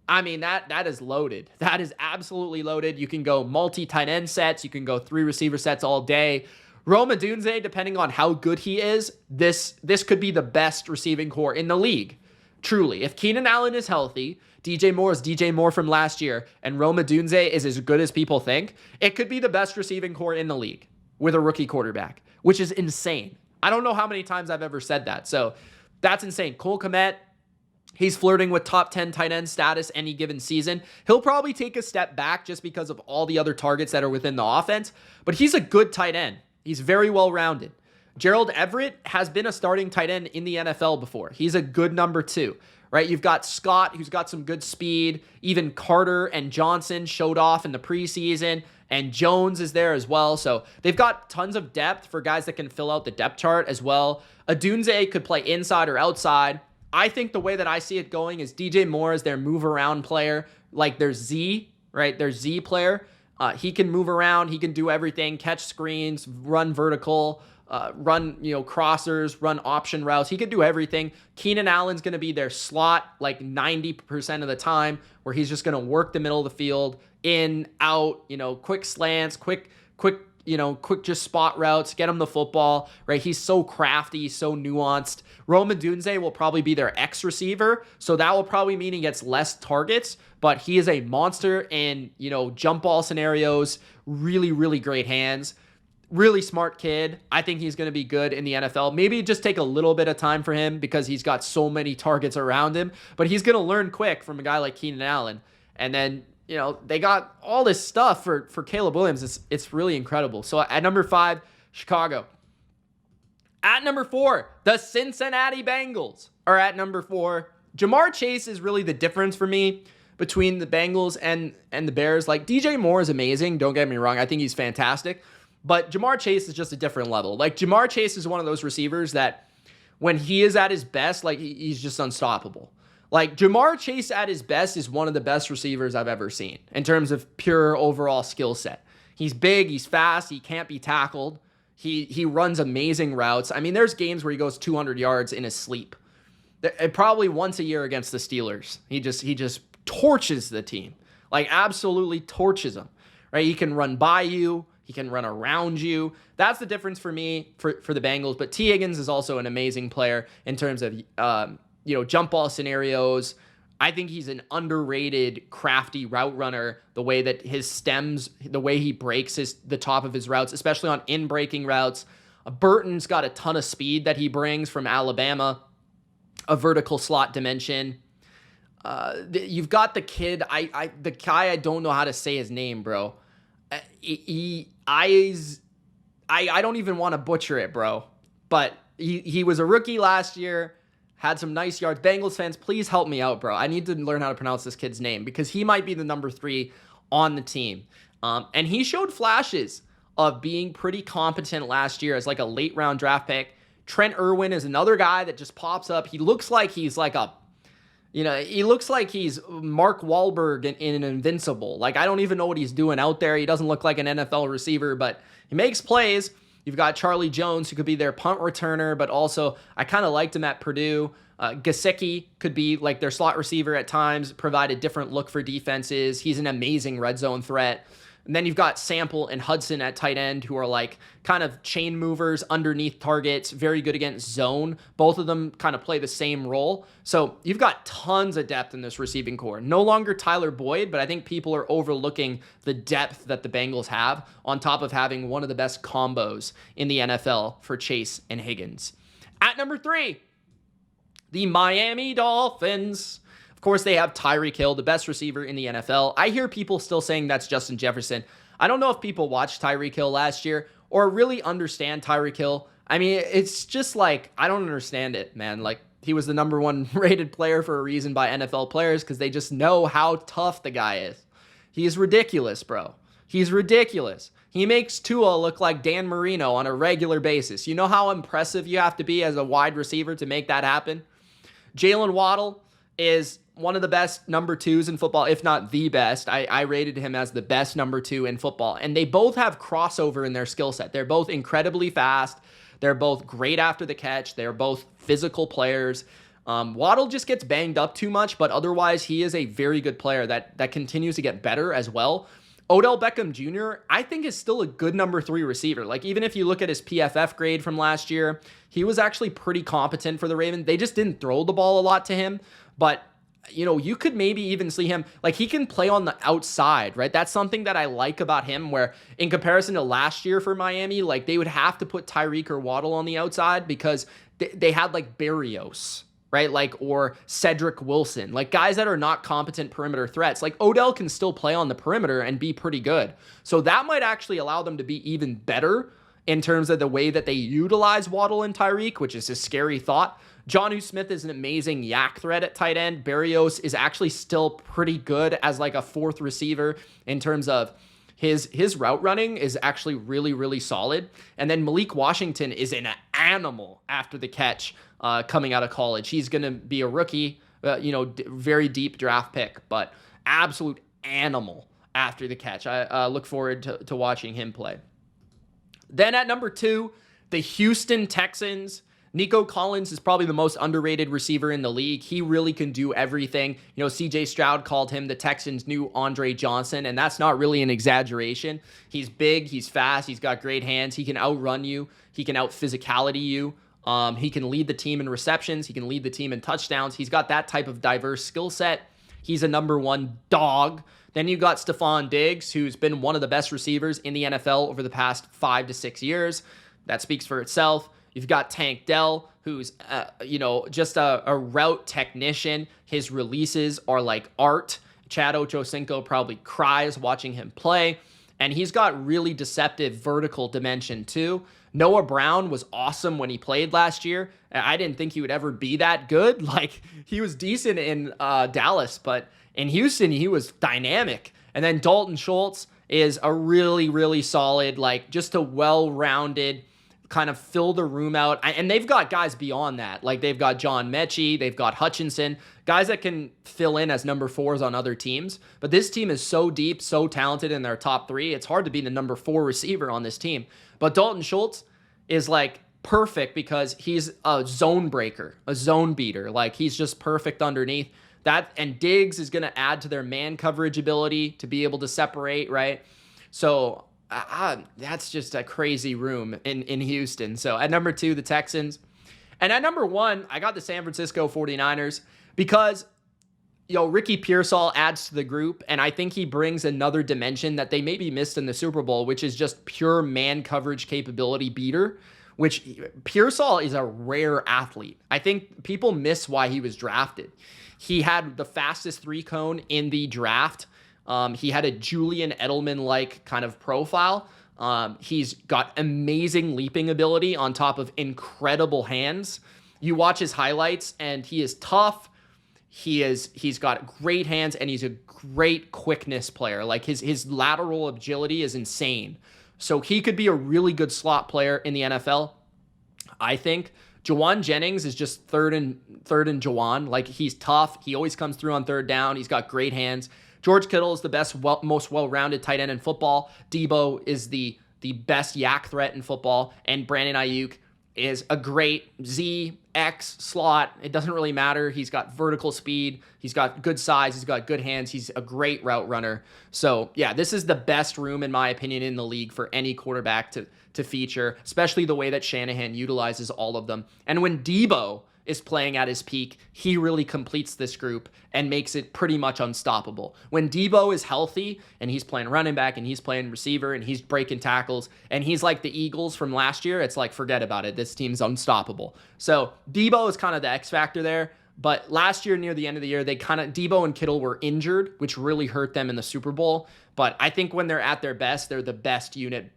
[SPEAKER 1] I mean, that is loaded. That is absolutely loaded. You can go multi-tight end sets. You can go 3 receiver sets all day. Rome Odunze, depending on how good he is, this could be the best receiving core in the league. Truly. If Keenan Allen is healthy, DJ Moore is DJ Moore from last year, and Rome Odunze is as good as people think, it could be the best receiving core in the league with a rookie quarterback, which is insane. I don't know how many times I've ever said that. So that's insane. Cole Kmet, he's flirting with top 10 tight end status any given season. He'll probably take a step back just because of all the other targets that are within the offense, but he's a good tight end. He's very well-rounded. Gerald Everett has been a starting tight end in the NFL before. He's a good number 2, right? You've got Scott, who's got some good speed. Even Carter and Johnson showed off in the preseason, and Jones is there as well. So they've got tons of depth for guys that can fill out the depth chart as well. Odunze could play inside or outside. I think the way that I see it going is DJ Moore is their move-around player, like their Z, right? Their Z player. He can move around. He can do everything, catch screens, run vertical, run, crossers, run option routes. He could do everything. Keenan Allen's going to be their slot like 90% of the time, where he's just going to work the middle of the field, in, out, quick slants, quick just spot routes, get him the football, right? He's so crafty, so nuanced. Rome Odunze will probably be their X receiver, so that will probably mean he gets less targets, but he is a monster in, jump ball scenarios, really, really great hands. Really smart kid. I think he's going to be good in the NFL. Maybe just take a little bit of time for him because he's got so many targets around him, but he's going to learn quick from a guy like Keenan Allen. And then, they got all this stuff for Caleb Williams. It's really incredible. So at number 5, Chicago. At number 4, the Cincinnati Bengals are at number 4. Jamar Chase is really the difference for me between the Bengals and the Bears. Like, DJ Moore is amazing. Don't get me wrong. I think he's fantastic. But Jamar Chase is just a different level. Like, Jamar Chase is one of those receivers that when he is at his best, like, he's just unstoppable. Like, Jamar Chase at his best is one of the best receivers I've ever seen in terms of pure overall skill set. He's big, he's fast, he can't be tackled. He runs amazing routes. I mean, there's games where he goes 200 yards in his sleep. Probably once a year against the Steelers. He just torches the team. Like, absolutely torches them. Right? He can run by you. He can run around you. That's the difference for me for the Bengals. But T. Higgins is also an amazing player in terms of, jump ball scenarios. I think he's an underrated, crafty route runner. The way that his stems, the way he breaks the top of his routes, especially on in-breaking routes. Burton's got a ton of speed that he brings from Alabama, a vertical slot dimension. You've got the kid, the guy, I don't know how to say his name, bro. I don't even want to butcher it, bro. But he was a rookie last year, had some nice yards. Bengals fans, please help me out, bro. I need to learn how to pronounce this kid's name because he might be the number 3 on the team. And he showed flashes of being pretty competent last year as like a late round draft pick. Trent Irwin is another guy that just pops up. He looks like he's like he looks like he's Mark Wahlberg in Invincible. Like, I don't even know what he's doing out there. He doesn't look like an NFL receiver, but he makes plays. You've got Charlie Jones, who could be their punt returner, but also I kind of liked him at Purdue. Gesicki could be like their slot receiver at times, provide a different look for defenses. He's an amazing red zone threat. And then you've got Sample and Hudson at tight end who are like kind of chain movers underneath targets, very good against zone. Both of them kind of play the same role. So you've got tons of depth in this receiving core. No longer Tyler Boyd, but I think people are overlooking the depth that the Bengals have on top of having one of the best combos in the NFL for Chase and Higgins. At number 3, the Miami Dolphins. Of course, they have Tyreek Hill, the best receiver in the NFL. I hear people still saying that's Justin Jefferson. I don't know if people watched Tyreek Hill last year or really understand Tyreek Hill. I mean, it's just like, I don't understand it, man. Like, he was the number 1 rated player for a reason by NFL players because they just know how tough the guy is. He is ridiculous, bro. He's ridiculous. He makes Tua look like Dan Marino on a regular basis. You know how impressive you have to be as a wide receiver to make that happen? Jalen Waddle is one of the best number 2s in football, if not the best. I rated him as the best number 2 in football. And they both have crossover in their skill set. They're both incredibly fast. They're both great after the catch. They're both physical players. Waddle just gets banged up too much, but otherwise he is a very good player that continues to get better as well. Odell Beckham Jr., I think, is still a good number 3 receiver. Like, even if you look at his PFF grade from last year, he was actually pretty competent for the Ravens. They just didn't throw the ball a lot to him, but you could maybe even see him, like, he can play on the outside, right? That's something that I like about him, where in comparison to last year for Miami, like, they would have to put Tyreek or Waddle on the outside because they had, like, Berrios, right? Like, or Cedric Wilson, like guys that are not competent perimeter threats. Like, Odell can still play on the perimeter and be pretty good. So that might actually allow them to be even better in terms of the way that they utilize Waddle and Tyreek, which is a scary thought. Jonnu Smith is an amazing yak threat at tight end. Berrios is actually still pretty good as like a 4th receiver in terms of his route running is actually really, really solid. And then Malik Washington is an animal after the catch coming out of college. He's going to be a rookie, very deep draft pick, but absolute animal after the catch. I look forward to watching him play. Then at number 2, the Houston Texans. Nico Collins is probably the most underrated receiver in the league. He really can do everything. CJ Stroud called him the Texans' new Andre Johnson, and that's not really an exaggeration. He's big, he's fast, he's got great hands, he can outrun you, he can out-physicality you. He can lead the team in receptions, he can lead the team in touchdowns. He's got that type of diverse skill set. He's a number 1 dog. Then you got Stephon Diggs, who's been one of the best receivers in the NFL over the past 5 to 6 years. That speaks for itself. You've got Tank Dell, who's, just a route technician. His releases are like art. Chad Ochocinco probably cries watching him play. And he's got really deceptive vertical dimension too. Noah Brown was awesome when he played last year. I didn't think he would ever be that good. Like, he was decent in Dallas, but in Houston, he was dynamic. And then Dalton Schultz is a really, really solid, like, just a well-rounded, kind of fill the room out. And they've got guys beyond that. Like, they've got John Mechie, they've got Hutchinson, guys that can fill in as number 4s on other teams. But this team is so deep, so talented in their top 3. It's hard to be the number 4 receiver on this team. But Dalton Schultz is like perfect because he's a zone breaker, a zone beater. Like, he's just perfect underneath that. And Diggs is going to add to their man coverage ability to be able to separate, right? So that's just a crazy room in Houston. So at number 2, the Texans. And at number 1, I got the San Francisco 49ers because, Ricky Pearsall adds to the group, and I think he brings another dimension that they maybe missed in the Super Bowl, which is just pure man coverage capability beater, which Pearsall is a rare athlete. I think people miss why he was drafted. He had the fastest 3-cone in the draft. He had a Julian Edelman-like kind of profile. He's got amazing leaping ability on top of incredible hands. You watch his highlights, and he is tough. He's got great hands, and he's a great quickness player. Like, his lateral agility is insane. So he could be a really good slot player in the NFL, I think. Jawan Jennings is just third and Jawan. Like, he's tough. He always comes through on 3rd down. He's got great hands. George Kittle is the most well-rounded tight end in football. Debo is the best yak threat in football. And Brandon Ayuk is a great Z, X slot. It doesn't really matter. He's got vertical speed. He's got good size. He's got good hands. He's a great route runner. So yeah, this is the best room, in my opinion, in the league for any quarterback to feature, especially the way that Shanahan utilizes all of them. And when Debo is playing at his peak, he really completes this group and makes it pretty much unstoppable. When Debo is healthy and he's playing running back and he's playing receiver and he's breaking tackles and he's like the Eagles from last year, it's like, forget about it. This team's unstoppable. So Debo is kind of the X factor there. But last year, near the end of the year, Debo and Kittle were injured, which really hurt them in the Super Bowl. But I think when they're at their best, they're the best unit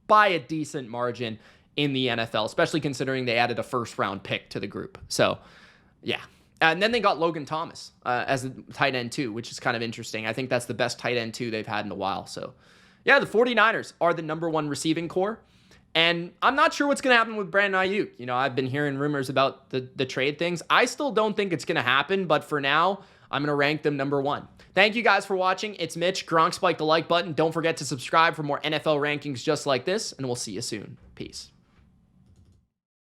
[SPEAKER 1] by a decent margin in the NFL, especially considering they added a first-round pick to the group. So, yeah. And then they got Logan Thomas as a tight end, too, which is kind of interesting. I think that's the best tight end, too, they've had in a while. So, yeah, the 49ers are the number one receiving core. And I'm not sure what's going to happen with Brandon Ayuk. You know, I've been hearing rumors about the trade things. I still don't think it's going to happen, but for now, I'm going to rank them number one. Thank you guys for watching. It's Mitch. Gronk spike the like button. Don't forget to subscribe for more NFL rankings just like this, and we'll see you soon. Peace.